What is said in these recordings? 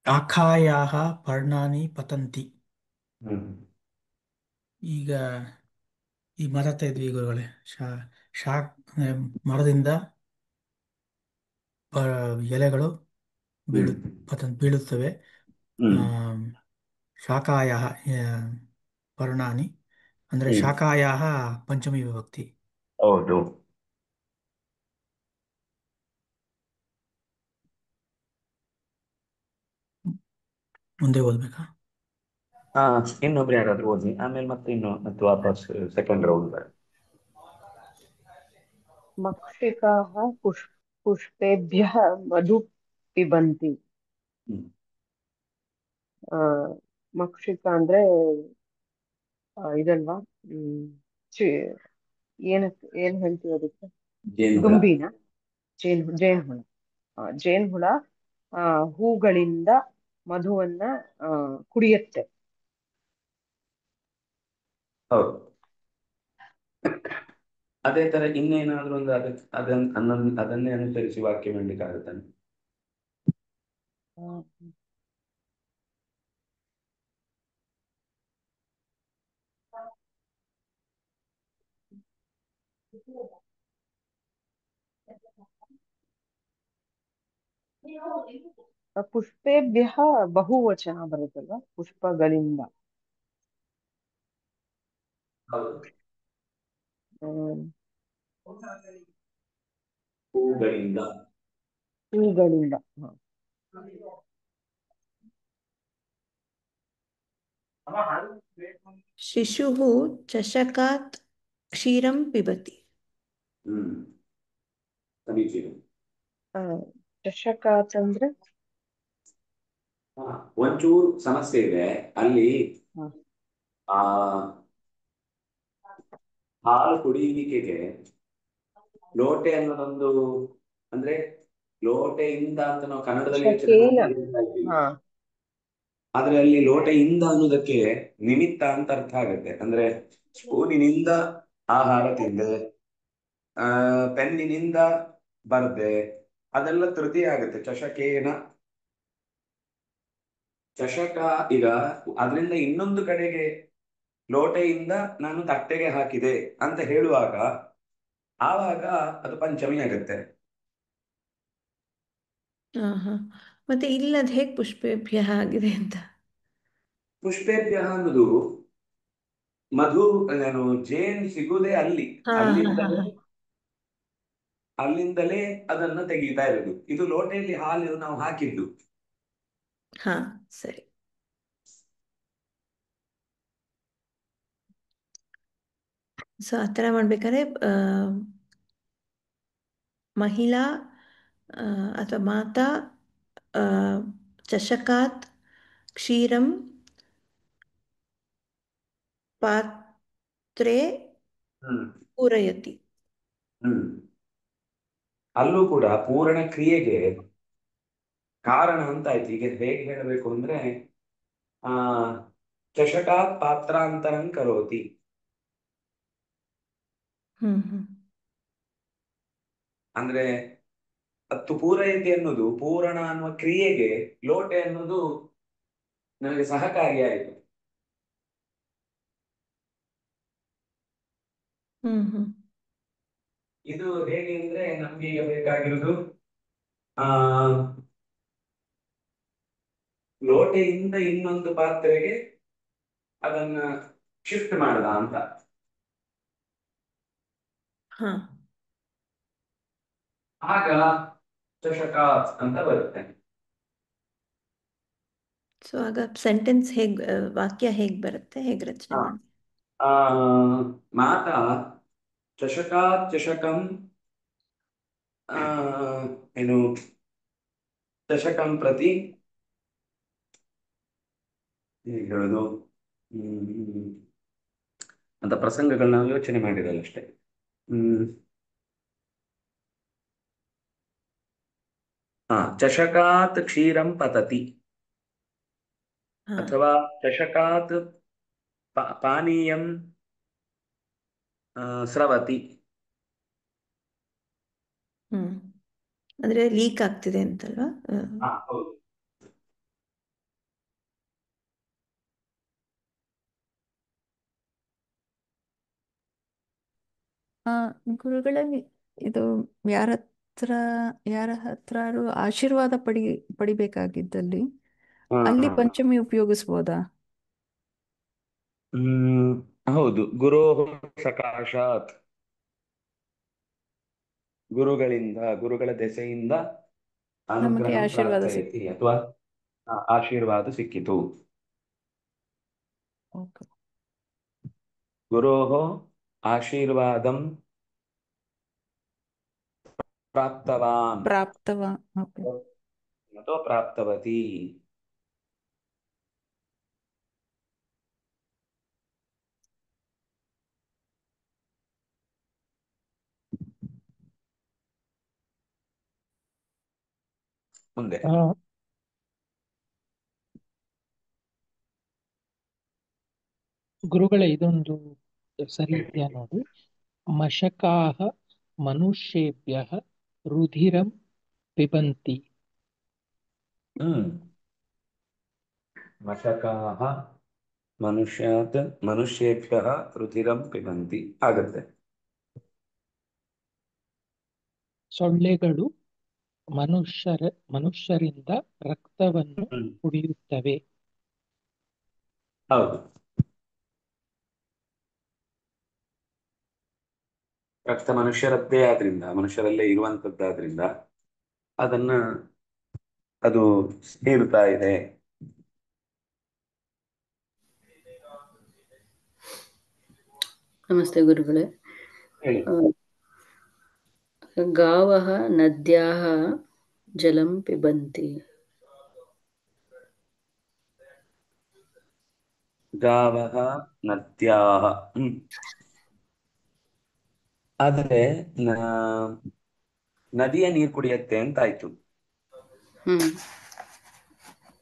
ಆಖಾಯಾಹ ಪರ್ಣಾನಿ ಪತಂತಿ. ಹ್ಮ್ ಈಗ ಈ ಮರತ ಇದ್ವಿ ಗುರುಗಳೇ. ಶಾ ಶಾಕ್ ಮರದಿಂದ ಎಲೆಗಳು ಬೀಳು ಹ್ಮ್ ಬೀಳುತ್ತವೆ. ಹ್ಮ್ ಆಮ್, ಶಾಖಾಯಾಹ ಪರ್ಣಾನಿ ಅಂದರೆ ಹ್ಮ್ ಶಾಖಾಯಾಹ ಪಂಚಮಿ ವಿಭಕ್ತಿ. ಹೌದು. ಮುಂದೆ ಓದ್ಬೇಕಾ? ಹಾ, ಇನ್ನೊಬ್ರು ಯಾರಾದ್ರೂ ಓದಿ, ಆಮೇಲೆ ಮತ್ತೆ ಇನ್ನು ಮತ್ತೆ ವಾಪಸ್ ಸೆಕೆಂಡ್ ರೌಂಡ್. मक्षिकाः पुष्पेभ्यः मधु पिबन्ति. ಹ್ಮ್ ಆ, ಮಕ್ಷಿಕ ಅಂದ್ರೆ ಇದಲ್ವಾ? ಹ್ಮ್ ಚಿ ಏನ್ ಹೇಳ್ತೀವಿ ಅದಕ್ಕೆ? ಜೇನುಹುಳ. ದುಂಬಿನ? ಜೇನುಹುಳ. ಜೇನುಹುಳ ಆ ಹೂಗಳಿಂದ ಮಧುವನ್ನ ಆ ಕುಡಿಯುತ್ತೆ. ಹೌದು. ಅದೇ ತರ ಇನ್ನೇನಾದ್ರೂ ಒಂದು ಅದನ್ನೇ ಅನುಸರಿಸಿ ವಾಕ್ಯ ಮಾಡ್ಲಿಕ್ಕಾಗುತ್ತಾನೆ. ಹ್ಮ್. ಪುಷ್ಪೇಭ್ಯಃ ಬಹುವಚನ ಬರುತ್ತಲ್ವಾ? ಪುಷ್ಪಗಳಿಂದ. ಹೌದು. ಹ್ಮ್. ಹೂಗಳಿಂದ. ಹೂಗಳಿಂದ. ಹ. ಶಿಶುಃ ಚಷಕಾತ್ ಕ್ಷೀರಂ ಪಿಬತಿ. ಹ್ಮ್ ಸಮೀಚೀನ. ಆ, ಚಷಕಾತ್ ಅಂದ್ರೆ ಹಾ, ಒಂಚೂರು ಸಮಸ್ಯೆ ಇದೆ ಅಲ್ಲಿ. ಹ, ಆ ಹಾಲು ಕುಡಿಯುವಿಕೆಗೆ ಲೋಟೆ ಅನ್ನೋದೊಂದು, ಅಂದ್ರೆ ಲೋಟೆಯಿಂದ ಅಂತ ನಾವು ಕನ್ನಡದಲ್ಲಿ ಯೋಚನೆ ಶಕೇನ. ಮಾಡಿ ಹೇಳ್ತಾ ಇದ್ದೀವಿ. ಹಾ. ಆದ್ರೆ ಅಲ್ಲಿ ಲೋಟೆಯಿಂದ ಅನ್ನೋದಕ್ಕೆ ನಿಮಿತ್ತ ಅಂತ ಅರ್ಥ ಆಗುತ್ತೆ. ಅಂದ್ರೆ ಸ್ಪೂನಿನಿಂದ ಆಹಾರ ತಿಂದೆ, ಪೆನ್ನಿನಿಂದ ಬರ್ದೆ, ಅದೆಲ್ಲ ತೃತೀಯ ಆಗುತ್ತೆ. ಚಷಕೇನ, ಚಷಕ. ಈಗ ಅದರಿಂದ ಇನ್ನೊಂದು ಕಡೆಗೆ ಲೋಟೆಯಿಂದ ನಾನು ತಟ್ಟೆಗೆ ಹಾಕಿದೆ ಅಂತ ಹೇಳುವಾಗ ಆವಾಗ ಅದು ಪಂಚಮಿ ಆಗುತ್ತೆ. ಹಾ. ಮತ್ತೆ ಇಲ್ಲದ ಹೇಗೆ ಪುಷ್ಪೇಭ್ಯ ಆಗಿದೆ ಅಂತ? ಪುಷ್ಪೇಭ್ಯ ಅನ್ನೋದು ಮಧು, ನಾನು ಜೇನ್ ಸಿಗುದೇ ಅಲ್ಲಿ. ಹಾ ಹಾ ಹಾ ಅಲ್ಲಿಂದಲೇ ಹಾ ಅಲ್ಲಿಂದಲೇ ಅದನ್ನ ತೆಗೀತಾ ಇರೋದು. ಇದು ಲೋಟೆಯಲ್ಲಿ ಹಾಲು ನಾವು ಹಾಕಿದ್ದು. ಹಾ, ಸರಿ. ಸೊ ಆ ಥರ ಮಾಡ್ಬೇಕಾದ್ರೆ ಮಹಿಳಾ ಅಥವಾ ಮಾತಾ ಆ, ಚಷಕಾತ್ ಕ್ಷೀರಂ ಪಾತ್ರೆ ಹ್ಮ್ ಪೂರಯತಿ. ಹ್ಮ್ ಅಲ್ಲೂ ಕೂಡ ಪೂರಣ ಕ್ರಿಯೆಗೆ ಕಾರಣ ಅಂತ ಆಯ್ತು. ಈಗ ಹೇಗೆ ಹೇಳಬೇಕು ಅಂದ್ರೆ, ಆ ಚಷಕಾತ್ ಪಾತ್ರಾಂತರಂ ಕರೋತಿ. ಹ್ಮ್. ಅಂದ್ರೆ ಹತ್ತು ಪೂರೈಕೆ ಅನ್ನೋದು ಪೂರಣ ಅನ್ನುವ ಕ್ರಿಯೆಗೆ, ಲೋಟೆ ಅನ್ನೋದು ನನಗೆ ಸಹಕಾರಿಯಾಯಿತು. ಹ್ಮ್. ಇದು ಹೇಗೆ ಅಂದ್ರೆ ನಮ್ಗೆ ಈಗ ಬೇಕಾಗಿರೋದು ಆ ಲೋಟೆಯಿಂದ ಇನ್ನೊಂದು ಪಾತ್ರೆಗೆ ಅದನ್ನ ಶಿಫ್ಟ್ ಮಾಡದ ಅಂತ. ಹಾ. ಆಗ ಚಷಕ ಅಂತ ಬರುತ್ತೆ. ಸೊ ಆಗ ಸೆಂಟೆನ್ಸ್ ಹೇಗೆ, ವಾಕ್ಯ ಹೇಗೆ ಬರುತ್ತೆ, ಹೇಗೆ ರಚನೆ ಹ. ಮಾಡಿ? ಆ ಮಾತಾ ಚಷಕಾತ್ ಚಷಕಂ, ಆ ಏನು ಚಷಕಂ ಪ್ರತಿ ಹೇಗೆ ಹೇಳೋದು, ಹ್ಮ್ ಅಂತ ಪ್ರಸಂಗಗಳನ್ನ ನಾವು ಯೋಚನೆ ಮಾಡಿರಲ್ಲ ಅಷ್ಟೇ. ಹ್ಮ್ ಚಷಕಾತ್ ಕ್ಷೀರಂ ಪತತಿ, ಹಾ. ಅಥವಾ ಚಷಕಾತ್ ಪಾನೀಯಂ ಸ್ರವತಿ. ಹ್ಮ್ ಅಂದ್ರೆ ಲೀಕ್ ಆಗ್ತಿದೆ ಅಂತಲ್ವಾ? ಹೌದು. ಆ, ಗುರುಗಳಲ್ಲಿ ಇದು ಯಾರ ಹತ್ರ ಯಾರ ಹತ್ರಾರು ಆಶೀರ್ವಾದ ಪಡಿಬೇಕಾಗಿದ್ದಲ್ಲಿ ಹಾ ಅಲ್ಲಿ ಹಾ ಪಂಚಮಿ ಉಪಯೋಗಿಸ್ಬೋದಾ? ಹ್ಮ್ ಹೌದು. ಗುರೋ ಸಕಾಶಾತ್, ಗುರುಗಳ ದೆಸೆಯಿಂದ ನಮಗೆ ಅನುಗ್ರಹಂ ಆಶೀರ್ವಾದ ಪ್ರಾರ್ಥಯತಿ, ಅಥವಾ ಆಶೀರ್ವಾದ ಸಿಕ್ಕಿತು. ಓಕೆ. ಗುರೋಃ ಆಶೀರ್ವಾದಂ ಪ್ರಾಪ್ತವಾನ್ ಪ್ರಾಪ್ತವಾ. ಓಕೆ. ಅಥವಾ ಪ್ರಾಪ್ತವತಿ. ಮುಂದೆ ಆ, ಗುರುಗಳೇ ಇದೊಂದು ಸರಿ ಇದೆಯಾ ಹೇಳ್ತೀನಿ. ನೋಡಿ. ಮಶಕಾಹ ಮನುಷ್ಯೇಭ್ಯ ರುಧಿರಂ ಪಿಬಂತಿ. ಹ್ಮ್ ಮಶಕಾಃ ಮನುಷ್ಯೇಭ್ಯಃ ರುಧಿರಂ ಪಿಬಂತಿ ಆಗತ್ತೆ. ಸೊಳ್ಳೆಗಳು ಮನುಷ್ಯರಿಂದ ರಕ್ತವನ್ನು ಹ್ಮ್ ಕುಡಿಯುತ್ತವೆ. ಹೌದು. ರಕ್ತ ಮನುಷ್ಯರದ್ದೇ ಆದ್ರಿಂದ, ಮನುಷ್ಯರಲ್ಲೇ ಇರುವಂತದ್ದಾದ್ರಿಂದ ಅದನ್ನ ಅದು ಹೀರುತ್ತಾ ಇದೆ. ನಮಸ್ತೆ ಗುರುಗಳೇ. ಹೇಳಿ. गावः नद्याः जलं पिबन्ति. ಗಾವಃ ನದ್ಯಾಃ. ಆದ್ರೆ ನದಿಯ ನೀರು ಕುಡಿಯತ್ತೆ ಅಂತಾಯ್ತು. ಹ್ಮ್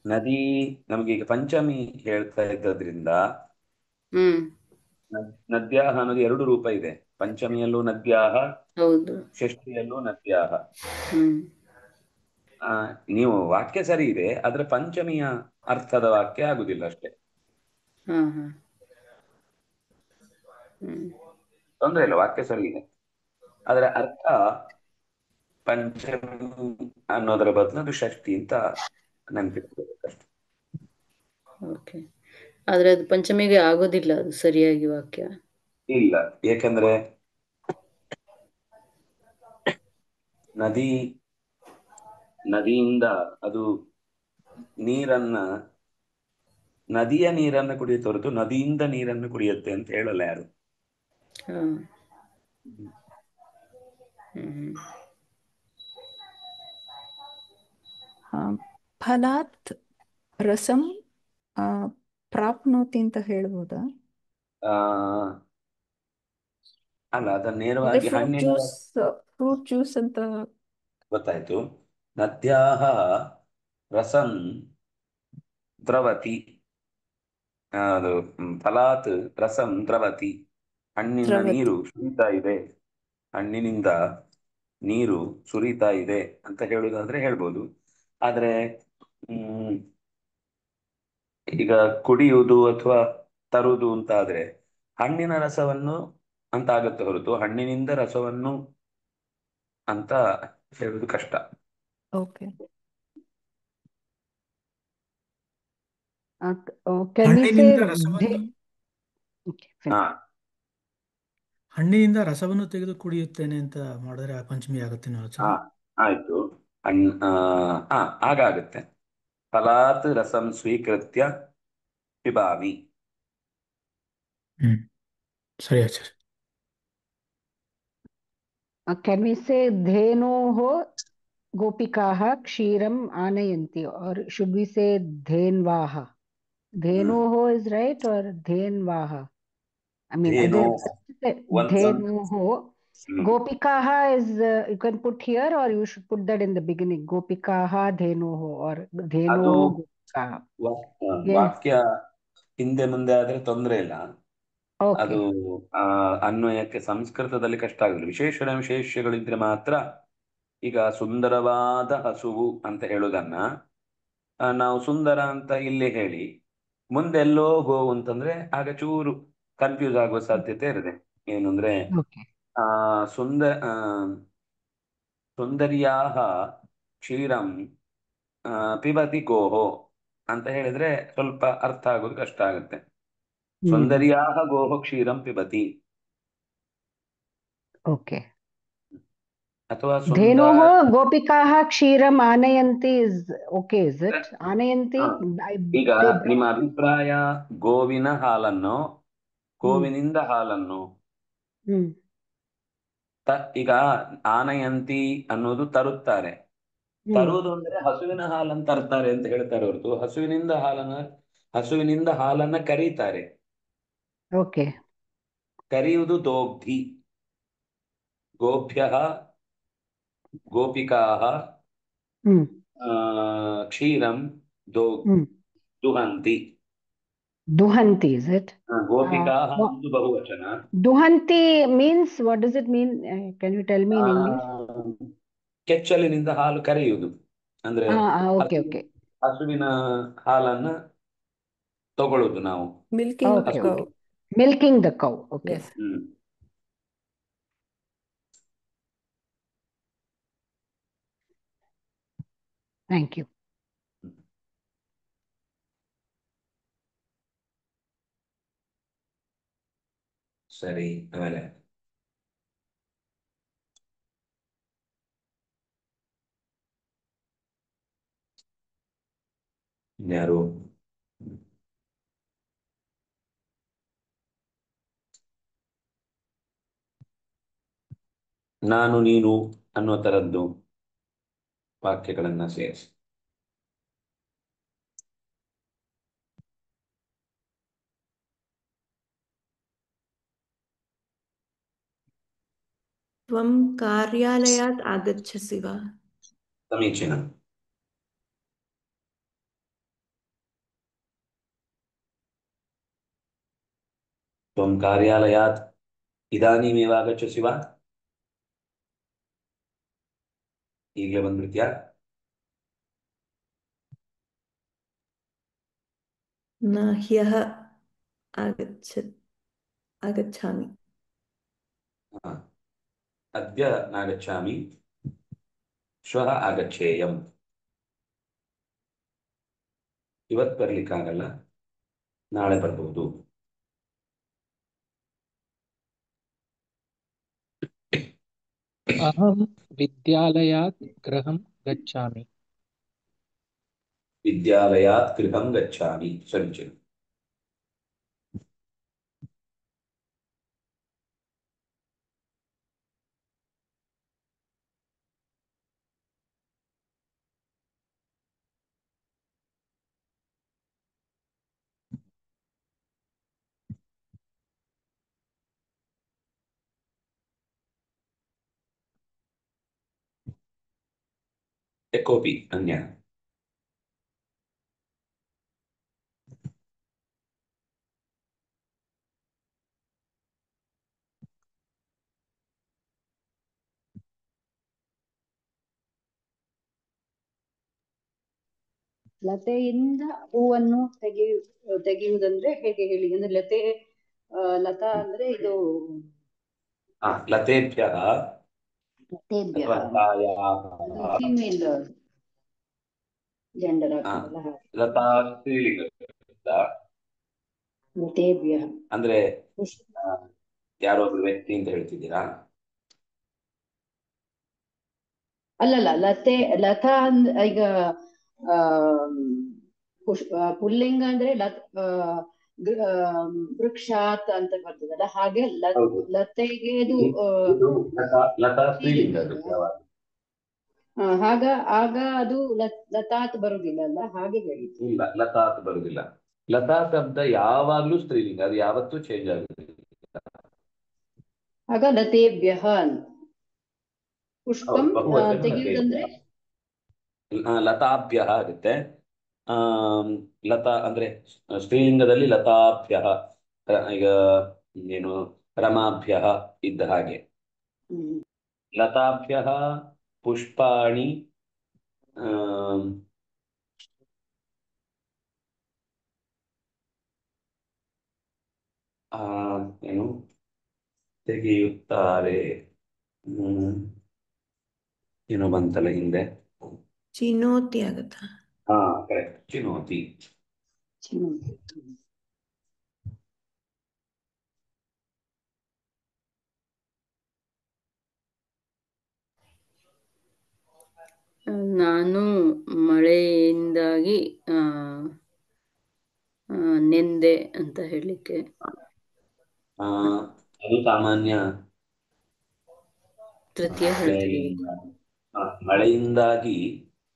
ನದಿ ನಮ್ಗೀಗ ಪಂಚಮಿ ಹೇಳ್ತಾ ಇದ್ದದ್ರಿಂದ ಹ್ಮ್ ನದ್ಯಾಹ ಅನ್ನೋದು ಎರಡು ರೂಪ ಇದೆ. ಪಂಚಮಿಯಲ್ಲೂ ನದ್ಯಾಹ, ಹೌದು. ಷಷ್ಠಿಯಲ್ಲೂ ನದ್ಯಾಹ. ಹ್ಮ್ ಆ, ನೀವು ವಾಕ್ಯ ಸರಿ ಇದೆ, ಆದ್ರೆ ಪಂಚಮಿಯ ಅರ್ಥದ ವಾಕ್ಯ ಆಗುದಿಲ್ಲ ಅಷ್ಟೇ. ಹಾ ಹಾ ಹ್ಮ್ ತೊಂದ್ರೆ ಇಲ್ಲ, ವಾಕ್ಯ ಸರಿ ಇದೆ, ಆದ್ರೆ ಅರ್ಥ ಪಂಚಮಿ ಅನ್ನೋದರ ಬದಲು ಅದು ಷಷ್ಠಿ ಅಂತ ನೆನಪಿಟ್ಕೋಬೇಕಷ್ಟೆ. ಓಕೆ. ಆದ್ರೆ ಅದು ಪಂಚಮಿಗೆ ಆಗೋದಿಲ್ಲ, ಅದು ಸರಿಯಾಗಿ ವಾಕ್ಯ. ಇಲ್ಲ, ಏಕೆಂದ್ರೆ ನದಿ ನದಿಯಿಂದ ಅದು ನೀರನ್ನ ನದಿಯ ನೀರನ್ನು ಕುಡಿಯುತ್ತೆ ಹೊರತು ನದಿಯಿಂದ ನೀರನ್ನು ಕುಡಿಯುತ್ತೆ ಅಂತ ಹೇಳಲ್ಲ ಯಾರು. ಹಾ ಹ್ಮ್ ಆ, ಫಲಾತ್ ರಸಂ ಆ, ಪ್ರಾಪ್ನೋತಿ ಅಂತ ಹೇಳ್ಬೋದಾ? ಆ ಅಲ್ಲ, ಅದನ್ನ ಅಂದ್ರೆ ನೇರವಾಗಿ ಫ್ರೂಟ್ ಹಣ್ಣಿನ ಜ್ಯೂಸ್, ಫ್ರೂಟ್ ಜ್ಯೂಸ್ ಅಂತ. ಗೊತ್ತಾಯ್ತು. ನದ್ಯಾಹ ರಸಂ ದ್ರವತಿ, ಅದು ಫಲಾತ್ ರಸಂ ದ್ರವತಿ, ಹಣ್ಣಿನ ದ್ರವತಿ. ನೀರು ಸುರಿತಾ ಇದೆ, ಹಣ್ಣಿನಿಂದ ನೀರು ಸುರಿತಾ ಇದೆ ಅಂತ ಹೇಳುದಾದ್ರೆ ಹೇಳ್ಬೋದು. ಆದ್ರೆ ಹ್ಮ್ ಈಗ ಕುಡಿಯುವುದು ಅಥವಾ ತರುವುದು ಅಂತ ಆದ್ರೆ ಹಣ್ಣಿನ ರಸವನ್ನು ಅಂತ ಆಗತ್ತೆ ಹೊರತು ಹಣ್ಣಿನಿಂದ ರಸವನ್ನು ಅಂತ ಹೇಳುವುದು ಕಷ್ಟ. ಓಕೆ. Can we say ಹಣ್ಣಿನಿಂದ ರಸವನ್ನು okay, ಹಾ ಹಣ್ಣಿನಿಂದ ರಸವನ್ನು ತೆಗೆದು ಕುಡಿಯುತ್ತೇನೆ ಅಂತ ಮಾಡಿದ್ರೆ ಆ ಪಂಚಮಿ ಆಗುತ್ತೆ ಹಾ ಆಚಾರ್ಯ. ಆಯ್ತು. ಹಾಗಾಗತ್ತೆ. ಫಲಾತ್ ರಸಂ ಸ್ವೀಕೃತ್ಯ ಪಿಬಾಮಿ. ಹ್ಮ್, ಸರಿ ಆಚಾರ್ಯ. can we say धेनोः गोपिकाः क्षीरम् आनयन्ति, or should we say धेन्वाः? Hmm धेनोः is right, or धेन्वाः? I mean, ಧೇನು there ಒಂದ್ धेनुः. ಹ್ಮ್ Gopikaha is you can put here, or you should put that in the beginning. Gopikaha धेनुः or ಅದು धेनोः गोपिकाः. Yeah. ವಾಕ್ಯ ಹಿಂದೆ ಮುಂದೆ ಆದ್ರೆ ತೊಂದ್ರೆ ಇಲ್ಲ. ಅದು Okay. ಅನ್ವಯಕ್ಕೆ ಸಂಸ್ಕೃತದಲ್ಲಿ ಕಷ್ಟ ಆಗುದಿಲ್ಲ. ವಿಶೇಷಣ ವಿಶೇಷಗಳಿದ್ರೆ ಮಾತ್ರ. ಈಗ ಸುಂದರವಾದ ಹಸುವು ಅಂತ ಹೇಳುದನ್ನ ನಾವು ಸುಂದರ ಅಂತ ಇಲ್ಲಿ ಹೇಳಿ ಮುಂದೆ ಎಲ್ಲೋ ಗೋವು ಅಂತಂದ್ರೆ ಆಗ ಚೂರು ಕನ್ಫ್ಯೂಸ್ ಆಗುವ ಸಾಧ್ಯತೆ ಇರುತ್ತೆ. ಏನು ಅಂದ್ರೆ Okay. ಸುಂದ ಸುಂದರ್ಯಾಹ ಕ್ಷೀರಂ ಪಿಬತಿ ಗೋಹೋ ಅಂತ ಹೇಳಿದ್ರೆ ಸ್ವಲ್ಪ ಅರ್ಥ ಆಗೋದು ಕಷ್ಟ ಆಗುತ್ತೆ. ಸುಂದರ್ಯಾಹ ಗೋಹೋ ಕ್ಷೀರಂ ಪಿಬತಿ ಓಕೆ. ಅಥವಾ धेनोः गोपिकाः क्षीरम् आनयन्ति is okay, is it? आनयन्ति ಹಾ. ಈಗ they ನಿಮ್ಮ brought. ಅಭಿಪ್ರಾಯ ಗೋವಿನ ಹಾಲನ್ನು, ಗೋವಿನಿಂದ ಹಾಲನ್ನು ಹ್ಮ್ ಈಗ ಆನಯಂತಿ ಅನ್ನೋದು ತರುತ್ತಾರೆ. ಹ್ಮ್ ತರುವುದು ಅಂದ್ರೆ ಹಸುವಿನ ಹಾಲನ್ನು ತರ್ತಾರೆ ಅಂತ ಹೇಳ್ತಾರೆ ಹೊರತು ಹಸುವಿನಿಂದ ಹಾಲನ್ನ ಕರೀತಾರೆ. ಓಕೆ. ಕರೆಯುವುದು ದೋಗ್ಧಿ. ಗೋಭ್ಯಃ ಗೋಪಿಕಾಃ ಹ್ಮ್ ಕ್ಷೀರಂ ಹ್ಮ್ दुहन्ति. दुहन्ति, is it? गोपिकाः No. इति बहुवचन. Duhanti means, what does it mean? Can you tell me in English? ಕೆಚ್ಚಲಿನಿಂದ ಹಾಲು ಕರೆಯುವುದು ಅಂದ್ರೆ Okay, okay. ಹಸುವಿನ ಹಾಲನ್ನ ತಗೊಳ್ಳುದು ನಾವು. Milking the Okay, cow. okay. Milking the cow. Okay. Yes. Thank you. ಸರಿ, ಆಮೇಲೆ ಇನ್ಯಾರು? ನಾನು ನೀನು ಅನ್ನೋ ತರದ್ದು ವಾಕ್ಯಗಳನ್ನ ಸೇರಿಸಿ. त्वं कार्यालयात् आगच्छसि वा? समीचीनम्. त्वं कार्यालयात् इदानीमेव आगच्छसि वा? ಈಗಲೇ ಬಂದ್ಬಿಡ್ತೀಯಾ? न ह्यः आगच्छामि. अद्य नागच्छामि, श्वः आगच्छेयम्. ಇವತ್ತು ಬರ್ಲಿಕ್ಕಾಗಲ್ಲ, ನಾಳೆ ಬರ್ಬೋದು. अहं विद्यालयात् गृहं गच्छामि. विद्यालयात् गृहं गच्छामि. समीचीनम्. कोऽपि अन्यः? ಲತೆಯಿಂದ ಹೂವನ್ನು ತೆಗೆಯುವುದಂದ್ರೆ ಹೇಗೆ ಹೇಳಿ? ಅಂದ್ರೆ ಲತಾ ಅಂದ್ರೆ ಇದು ಲತೆಭ್ಯಃ ಲತೆಭ್ಯಃ ಅಥವಾ ಲತಾಯಾः ಅದು ಫಿಮೇಲ್ ಜೆಂಡರ್ ಆಗ್ತದಲ್ಲ ಹಾಗೆ. ಲತಾ ಸ್ತ್ರೀಲಿಂಗ ಲತೆಭ್ಯಃ ಅಂದ್ರೆ ಯಾರೋ ಒಬ್ರು ವ್ಯಕ್ತಿ ಅಂತ ಹೇಳ್ತಿದ್ದೀರಾ? ಅಲ್ಲಲ್ಲ, ಲತಾ ಈಗ ಆ ಪುಲ್ಲಿಂಗ ಅಂದ್ರೆ ವೃಕ್ಷಾತ್ ಅಂತ ಬರ್ತದಲ್ಲ, ಹಾಗೆ ಹೌದು. ಲತೆಗೆ ಇದು ಇದು ಲತಾ ಸ್ತ್ರೀಲಿಂಗ ಅದು ಯಾವಾಗ? ಆಗ ಅದು ಲತಾತ್ ಬರುದಿಲ್ಲ ಅಲ್ಲ, ಹಾಗೆ ಹೇಳಿದ್ದು. ಇಲ್ಲ, ಲತಾತ್ ಬರುದಿಲ್ಲ. ಲತಾ ಶಬ್ದ ಯಾವಾಗ್ಲೂ ಸ್ತ್ರೀಲಿಂಗ, ಅದು ಯಾವತ್ತೂ ಚೇಂಜ್ ಆಗುದಿಲ್ಲ. ಆಗ ಲತೆಭ್ಯಃ ಪುಷ್ಪಂ ಬಹುವಚನ ತೆಗೆಯುವುದಂದ್ರೆ ಲತಾಭ್ಯಃ ಆಗುತ್ತೆ. ಲತಾ ಅಂದ್ರೆ ಸ್ತ್ರೀಲಿಂಗದಲ್ಲಿ ಲತಾಭ್ಯಃ, ಈಗ ಏನು ರಮಾಭ್ಯಃ ಇದ್ದ ಹಾಗೆ. ಲತಾಭ್ಯಃ ಪುಷ್ಪಾಣಿ ಏನು ತೆಗೆಯುತ್ತಾರೆ. ಏನೋ ಬಂತಲ್ಲ ಹಿಂದೆ. ಚಿನೋತಿ ಆಗತ್ತಾ? ಹಾ, ಕರೆಕ್ಟ್, ಚಿನೋತಿ. ಚಿನ್ನೋತಿ. ನಾನು ಮಳೆಯಿಂದಾಗಿ ನೆಂದೆ ಅಂತ ಹೇಳಲಿಕ್ಕೆ. ಅದು ಸಾಮಾನ್ಯ. ತೃತೀಯ ಹೇಳ್ತೀವಿ. ಮಳೆಯಿಂದಾಗಿ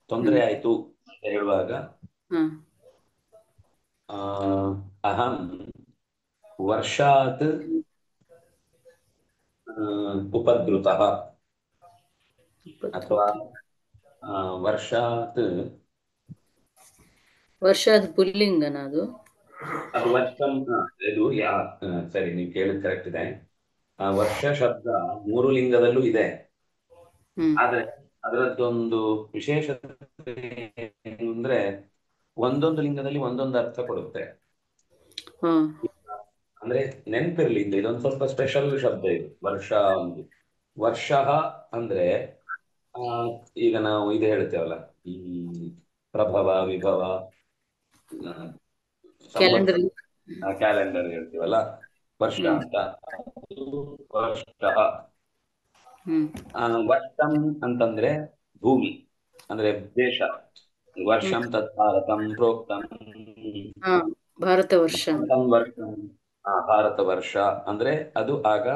ತೊಂದರೆ ಆಯ್ತು ಅಂತ ಹೇಳುವಾಗ ಅಹಂ ವರ್ಷಾತ್ ಉಪದ್ರುತಃ ಅಥವಾ ವರ್ಷಾತ್. ವರ್ಷಾತ್ ಪುಲ್ಲಿಂಗನ ಅದು ವರ್ಷಂ. ಇದು ಸರಿ, ನೀವು ಕೇಳಿದ್ ಕರೆಕ್ಟ್ ಇದೆ. ವರ್ಷ ಶಬ್ದ 3 ಲಿಂಗದಲ್ಲೂ ಇದೆ. ಆದ್ರೆ ಅದರದ್ದೊಂದು ವಿಶೇಷತೆ ಏನು ಅಂದ್ರೆ ಒಂದೊಂದು ಲಿಂಗದಲ್ಲಿ ಒಂದೊಂದು ಅರ್ಥ ಕೊಡುತ್ತೆ. ಅಂದ್ರೆ ನೆನಪಿರ್ಲಿ, ಇದೊಂದು ಸ್ವಲ್ಪ ಸ್ಪೆಷಲ್ ಶಬ್ದ ಇದು. ವರ್ಷ ಒಂದು ವರ್ಷ ಅಂದ್ರೆ ಈಗ ನಾವು ಇದು ಹೇಳ್ತೇವಲ್ಲ, ಈ ಪ್ರಭವ ವಿಭವ ಕ್ಯಾಲೆಂಡರ್ ಹೇಳ್ತೀವಲ್ಲ ವರ್ಷ ಅಂತ. ವರ್ಷ ವರ್ಷಂ ಅಂತಂದ್ರೆ ಭೂಮಿ, ಅಂದ್ರೆ ದೇಶ. ವರ್ಷಂ ತತ್ ಭಾರತಂ ಪ್ರೋಕ್ತಂ. ಭಾರತ ವರ್ಷ. ಭಾರತ ವರ್ಷ ಅಂದ್ರೆ ಅದು ಆಗ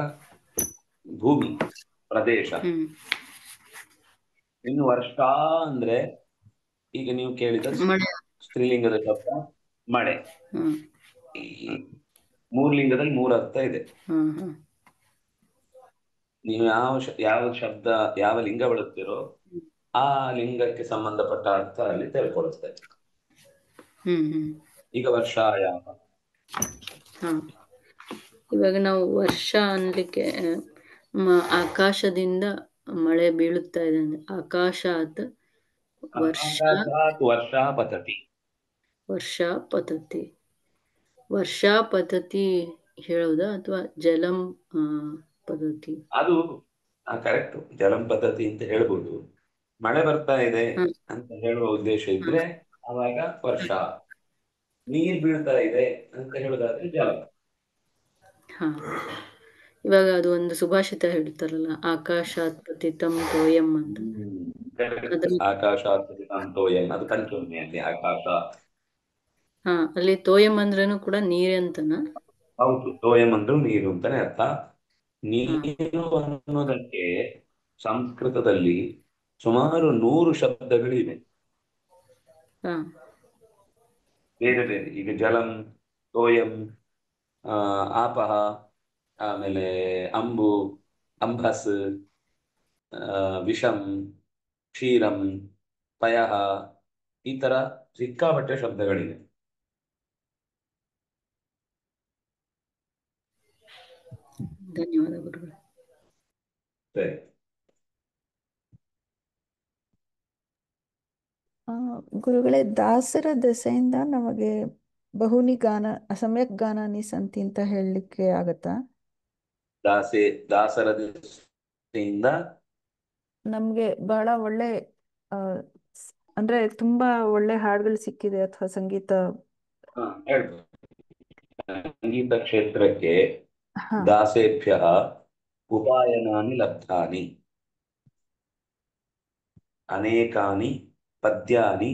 ಭೂಮಿ, ಪ್ರದೇಶ. ಇನ್ನು ವರ್ಷ ಅಂದ್ರೆ ಈಗ ನೀವು ಕೇಳಿದ ಸ್ತ್ರೀಲಿಂಗದ ಶಬ್ದ ಮಳೆ. 3 ಲಿಂಗದಲ್ಲಿ 3 ಅರ್ಥ ಇದೆ. ನೀವು ಯಾವ ಶಬ್ದ, ಯಾವ ಲಿಂಗ ಬಳಸ್ತೀರೋ ಆ ಲಿಂಗಕ್ಕೆ ಸಂಬಂಧಪಟ್ಟ ಅರ್ಥ ಅಲ್ಲಿ ತಿಳ್ಕೊಳುತ್ತೆ. ಈಗ ವರ್ಷ ಯಾವ, ಇವಾಗ ನಾವು ವರ್ಷ ಅನ್ಲಿಕ್ಕೆ ಆಕಾಶದಿಂದ ಮಳೆ ಬೀಳುತ್ತಾ ಇದೆ ಅಂದ್ರೆ ಆಕಾಶಾತ್ ವರ್ಷ ಪತತಿ. ವರ್ಷ ಪತತಿ. ವರ್ಷ ಪತತಿ ಹೇಳೋದಾ ಅಥವಾ ಜಲಂ ಪದ್ಧತಿ? ಅದು ಕರೆಕ್ಟ್, ಜಲಂ ಪದ್ಧತಿ ಅಂತ ಹೇಳ್ಬೋದು. ಮಳೆ ಬರ್ತಾ ಇದೆ ಅಂತ ಹೇಳುವ ಉದ್ದೇಶ ಇದ್ರೆ ಅವಾಗ ವರ್ಷ. ನೀರ್ ಬೀಳ್ತಾ ಇದೆ ಅಂತ ಹೇಳೋದಾದ್ರೆ ಜಲ. ಇವಾಗ ಅದು ಒಂದು ಸುಭಾಷಿತ ಹೇಳ್ತಾರಲ್ಲ, ಆಕಾಶಾತ್ ಪತಿತಂ ತೋಯಂ ಅಂತ. ಆಕಾಶಾತ್ ಪತಿತಂ ತೋಯಂ, ಅದು ಪಂಚಮಿಯಲ್ಲಿ ಆಕಾಶ. ಅಲ್ಲಿ ತೋಯಂ ಅಂದ್ರೇನು ಕೂಡ ನೀರೇ ಅಂತನ? ಹೌದು, ತೋಯಂ ಅಂದ್ರೂ ನೀರು ಅಂತಾನೆ ಅರ್ಥ. ನೀರು ಅನ್ನೋದಕ್ಕೆ ಸಂಸ್ಕೃತದಲ್ಲಿ ಸುಮಾರು 100 ಶಬ್ದಗಳಿವೆ ಬೇರೆ ಬೇರೆ. ಈಗ ಜಲಂ, ತೋಯಂ, ಆಪಹ, ಆಮೇಲೆ ಅಂಬು, ಅಂಬಸ್, ವಿಷಂ, ಕ್ಷೀರಂ, ಪಯಃ, ಈ ತರ ಸಿಕ್ಕಾಪಟ್ಟೆ ಶಬ್ದಗಳಿವೆ. ಧನ್ಯವಾದ ಗುರುಗಳು. ಸರಿ. ಗುರುಗಳೇ, ದಾಸರ ದೆಸೆಯಿಂದ ನಮಗೆ ಬಹುನಿ ಗಾನ ಅಸಮ್ಯಕ್ ಗಾನಾನಿ ಸಂತಿ ಅಂತ ಹೇಳಲಿಕ್ಕೆ ಆಗತ್ತಾ? ದಾಸರ ದೆಸೆಯಿಂದ ನಮ್ಗೆ ಬಹಳ ಒಳ್ಳೆ ಅಂದ್ರೆ ತುಂಬಾ ಒಳ್ಳೆ ಹಾಡುಗಳು ಸಿಕ್ಕಿದೆ ಅಥವಾ ಸಂಗೀತ ಸಂಗೀತ ಕ್ಷೇತ್ರಕ್ಕೆ ದಾಸೇಭ್ಯ ಉಪಾಯನಾನಿ ಲಬ್ಧಾನಿ, ಅನೇಕಾನಿ ಪದ್ಯಾನಿ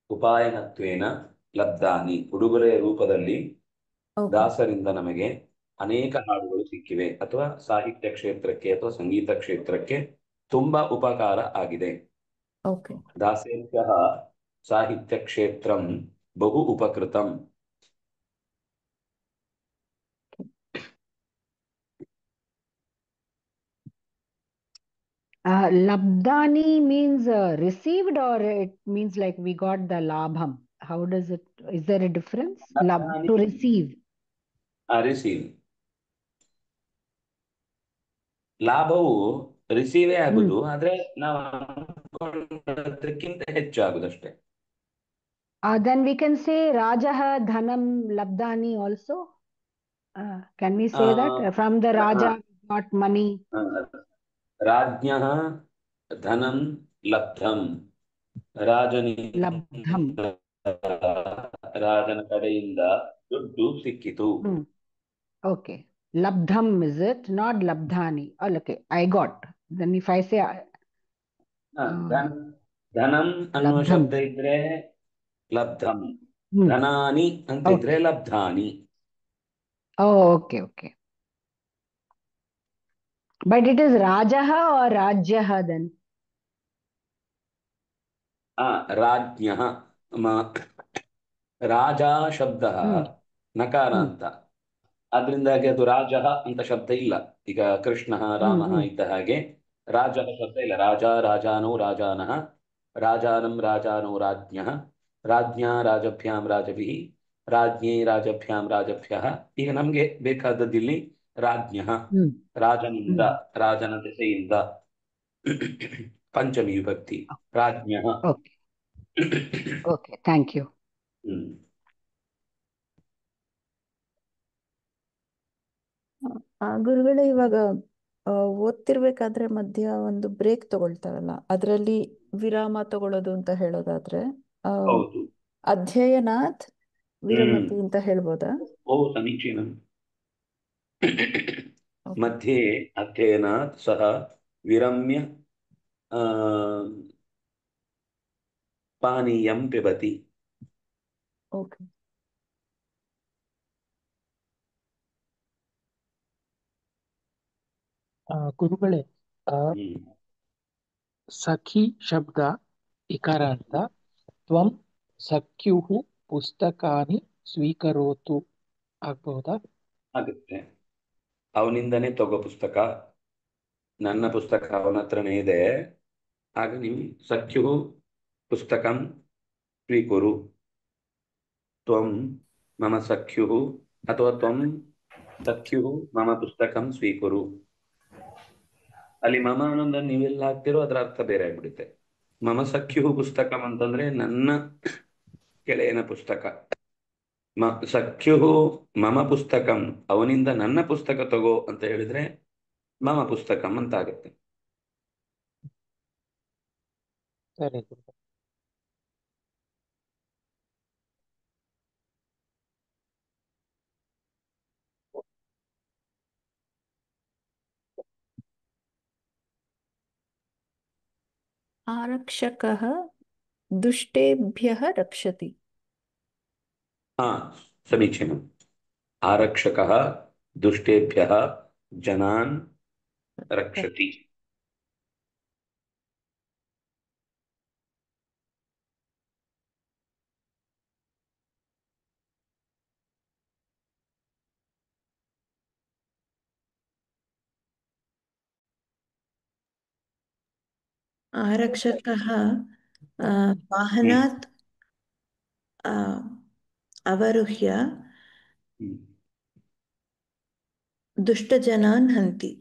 ಉಪಾಯನತ್ವೇನ ಲಬ್ಧಾನಿ. ಉಡುಗೊರೆಯ ರೂಪದಲ್ಲಿ ದಾಸರಿಂದ ನಮಗೆ ಅನೇಕ ಹಾಡುಗಳು ಸಿಕ್ಕಿವೆ ಅಥವಾ ಸಾಹಿತ್ಯ ಕ್ಷೇತ್ರಕ್ಕೆ ಅಥವಾ ಸಂಗೀತ ಕ್ಷೇತ್ರಕ್ಕೆ ತುಂಬಾ ಉಪಕಾರ ಆಗಿದೆ. ದಾಸೇಭ್ಯ ಸಾಹಿತ್ಯ ಕ್ಷೇತ್ರಂ ಬಹು ಉಪಕೃತಂ. Labdani means received, or it means like we got the labham? How does it, is there a difference? To receive. Receive. ಲಾಭವು ರಿಸೀವೇ ಆಗುದು, ಆದ್ರೆ ನಾವು ಅದಕ್ಕಿಂತ ಹೆಚ್ಚಾಗುದಷ್ಟೇ. Then we can say Rajah Dhanam Labdani also. Can we say that from the Raja got money. राज्ञः धनं लब्धं Labdham. ರಾಜನಿಂದ ರಾಜನ ಕಡೆಯಿಂದ ದುಡ್ಡು ಸಿಕ್ಕಿತು. Okay. Labdham is it? Not labdhani. Oh, okay. I got. Then if I say ಧನಂ ಅನ್ನುವ labdham. ಶಬ್ದ ಇದ್ರೆ ಲಬ್ಧಂ, ಧನಾನಿ ಅಂತಿದ್ರೆ Okay. ಲಬ್ಧಾನಿ. Oh, okay, okay. But it is Rajaha or Rajyaha then? ರಾಜ್ಞಃ ರಾಜ ಶಬ್ದ ನಕಾರ ಅಂತ, ಆದ್ರಿಂದಾಗಿ ಅದು ರಾಜ ಅಂತ ಶಬ್ದ ಇಲ್ಲ. ಈಗ ಕೃಷ್ಣ ರಾಮ ಇದ್ದ ಹಾಗೆ ರಾಜ ಶಬ್ದ ಇಲ್ಲ. ರಾಜ ರಾಜಾನೋ ರಾಜಾನಃ, ರಾಜಾನಂ ರಾಜಾನೋ ರಾಜ್ಞಃ, ರಾಜ್ಞಾ ರಾಜಭ್ಯಾಂ ರಾಜಭಿಃ, ರಾಜ್ಞೇ ರಾಜಭ್ಯಾಂ ರಾಜಭ್ಯಃ. ಈಗ ನಮ್ಗೆ ಬೇಕಾದದ್ದಿಲ್ಲಿ ರಾಜ್ಞಃ, ರಾಜನಿಂದ, ರಾಜನ ದೆಸೆಯಿಂದ, ಪಂಚಮಿ ವಿಭಕ್ತಿ ರಾಜ್ಞಃ. Okay. Okay, thank you. ಗುರುಗಳೇ, ಇವಾಗ ಓದ್ತಿರ್ಬೇಕಾದ್ರೆ ಮಧ್ಯ ಒಂದು ಬ್ರೇಕ್ ತಗೊಳ್ತಾರಲ್ಲ, ಅದರಲ್ಲಿ ವಿರಾಮ ತಗೊಳ್ಳೋದು ಅಂತ ಹೇಳೋದಾದ್ರೆ ಹೌದು, ಅಧ್ಯಯನಾತ್ ವಿರಮತಿ ಅಂತ ಹೇಳ್ಬೋದಾ? ಓ ಸಮೀಚೀನಂ. ಮಧ್ಯೆ ಅಧ್ಯಯನಾತ್ ಸಹ ವಿರಮ್ಯ ಪಾನೀಯಂ ಪಿಬತಿ. ಓಕೆ. ಗುರುಗಳೇ, ಸಖಿ ಶಬ್ದ ಇಕಾರ ಅಂತ. ತ್ವಂ ಸಖ್ಯುಃ ಪುಸ್ತಕಾನಿ ಸ್ವೀಕರೋತು ಆಗ್ಬಹುದಾ? ಆಗುತ್ತೆ. ಅವನಿಂದನೇ ತಗೋ ಪುಸ್ತಕ, ನನ್ನ ಪುಸ್ತಕ ಅವನ ಹತ್ರನೇ ಇದೆ, ಆಗ ನೀವು ಸಖ್ಯು ಪುಸ್ತಕಂ ಸ್ವೀಕುರು. ತ್ವಂ ಮಮ ಸಖ್ಯು ಅಥವಾ ತ್ವಂ ಸಖ್ಯು ಮಮ ಪುಸ್ತಕಂ ಸ್ವೀಕುರು. ಅಲ್ಲಿ ಮಮ ಅನ್ನೋದನ್ನ ನೀವೆಲ್ಲ ಹಾಕ್ತಿರೋ ಅದರ ಅರ್ಥ ಬೇರೆ ಆಗ್ಬಿಡುತ್ತೆ. ಮಮ ಸಖ್ಯು ಪುಸ್ತಕಂ ಅಂತಂದ್ರೆ ನನ್ನ ಗೆಳೆಯನ ಪುಸ್ತಕ. ಸಖ್ಯು ಮಮ ಪುಸ್ತಕಂ, ಅವನಿಂದ ನನ್ನ ಪುಸ್ತಕ ತಗೋ ಅಂತ ಹೇಳಿದ್ರೆ ಮಮ ಪುಸ್ತಕಂ ಅಂತ ಆಗುತ್ತೆ. ಸರಿ ಗುರುಗಳೇ. ಆರಕ್ಷಕಃ ದುಷ್ಟೇಭ್ಯಃ ರಕ್ಷತಿ. ಸಮೀಚೀನಂ. ಆರಕ್ಷಕಃ ದುಷ್ಟೇಭ್ಯಃ ಜನಾನ್ ರಕ್ಷತಿ. आरक्षकः वाहनात् अवरुह्य दुष्टजनान् हन्ति.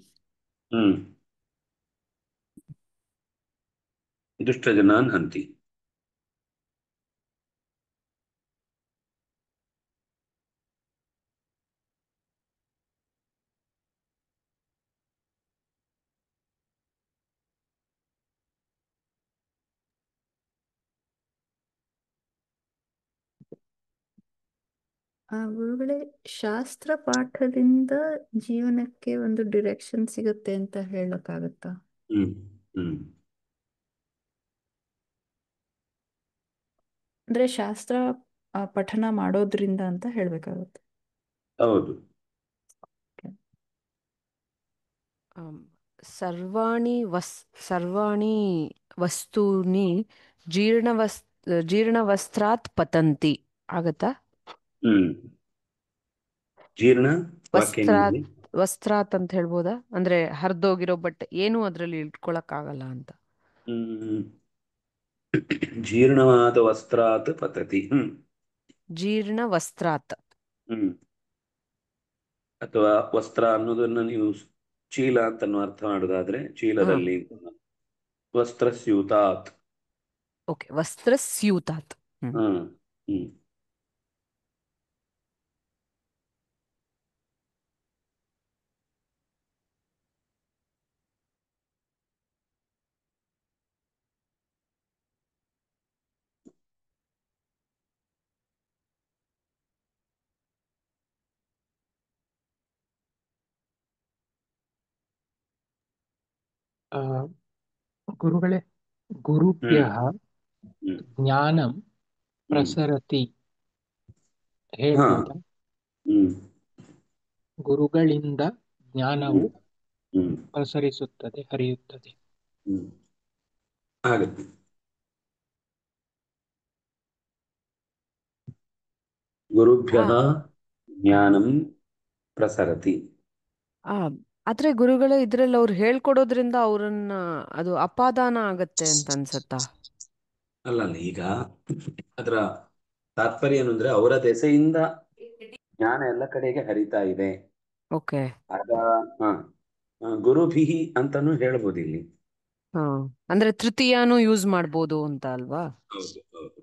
ದುಷ್ಟಜನಾನ್ ಹಂತಿ. ಗುರುಗಳೇ, ಶಾಸ್ತ್ರ ಪಾಠದಿಂದ ಜೀವನಕ್ಕೆ ಒಂದು ಡಿರೆಕ್ಷನ್ ಸಿಗುತ್ತೆ ಅಂತ ಹೇಳಕ್ಕಾಗತ್ತಾ? ಅಂದ್ರೆ ಶಾಸ್ತ್ರ ಪಠನ ಮಾಡೋದ್ರಿಂದ ಅಂತ ಹೇಳ್ಬೇಕಾಗುತ್ತೆ. ಹೌದು. ಸರ್ವಾಣಿ ವಸ್ತೂನಿ ಜೀರ್ಣವಸ್ತ್ರಾತ್ ಪತಂತಿ ಆಗತ್ತಾ? ಜೀರ್ಣ ವಸ್ತ್ರಾತ್ ಅಂತ ಹೇಳ್ಬೋದಾ? ಅಂದ್ರೆ ಹರಿದೋಗಿರೋ ಬಟ್ಟೆ ಏನು ಅದ್ರಲ್ಲಿ ಇಟ್ಕೊಳಕ್ಕಾಗಲ್ಲ ಅಂತ. ಜೀರ್ಣವಾದ ವಸ್ತ್ರಾತ್ ಪತತಿ. ಜೀರ್ಣ ವಸ್ತ್ರಾತ್. ಅಥವಾ ವಸ್ತ್ರ ಅನ್ನೋದನ್ನ ನೀವು ಚೀಲ ಅಂತ ಅರ್ಥ ಮಾಡೋದಾದ್ರೆ ಚೀಲದಲ್ಲಿ ವಸ್ತ್ರಸ್ಯೂತಾತ್. ಓಕೆ, ವಸ್ತ್ರಸ್ಯೂತಾತ್. ಆ, ಗುರುಗಳೇ, ಗುರುಭ್ಯಃ ಹ್ಮ್ ಜ್ಞಾನಂ ಹ್ಮ್ ಪ್ರಸರತಿ ಹಾ ಹೇಳ್ಬೋದಾ? ಹ್ಮ್ ಗುರುಗಳಿಂದ ಜ್ಞಾನವು ಹ್ಮ್ ಹ್ಮ್ ಪ್ರಸರಿಸುತ್ತದೆ, ಹರಿಯುತ್ತದೆ. ಹ್ಮ್ ಆಗುತ್ತೆ. ಆ ಗುರುಭ್ಯಃ ಆ ಜ್ಞಾನಂ ಪ್ರಸರತಿ. ಆ, ಆದ್ರೆ ಗುರುಗಳೇ ಇದ್ರಲ್ಲಿ ಅವ್ರು ಹೇಳ್ಕೊಡೋದ್ರಿಂದ ಅವ್ರನ್ನ ಅದು ಅಪಾದಾನ ಆಗತ್ತೆ ಅಂತ ಅನ್ಸತ್ತಾ? ಅಲ್ಲಲ್ಲ, ಈಗ ಅದರ ತಾತ್ಪರ್ಯ ಏನು ಅಂದ್ರೆ ಅವರ ದೆಸೆಯಿಂದ ಜ್ಞಾನ ಎಲ್ಲ ಕಡೆಗೆ ಹರಿತಾ ಇದೆ. ಓಕೆ. ಆಗ ಹ ಗುರುಭಿಹಿ ಅಂತಾನು ಹೇಳ್ಬೋದು ಇಲ್ಲಿ. ಹಾ, ಅಂದ್ರೆ ತೃತೀಯನೂ ಯೂಸ್ ಮಾಡ್ಬೋದು ಅಂತ ಅಲ್ವಾ? ಹೌದು ಹೌದು.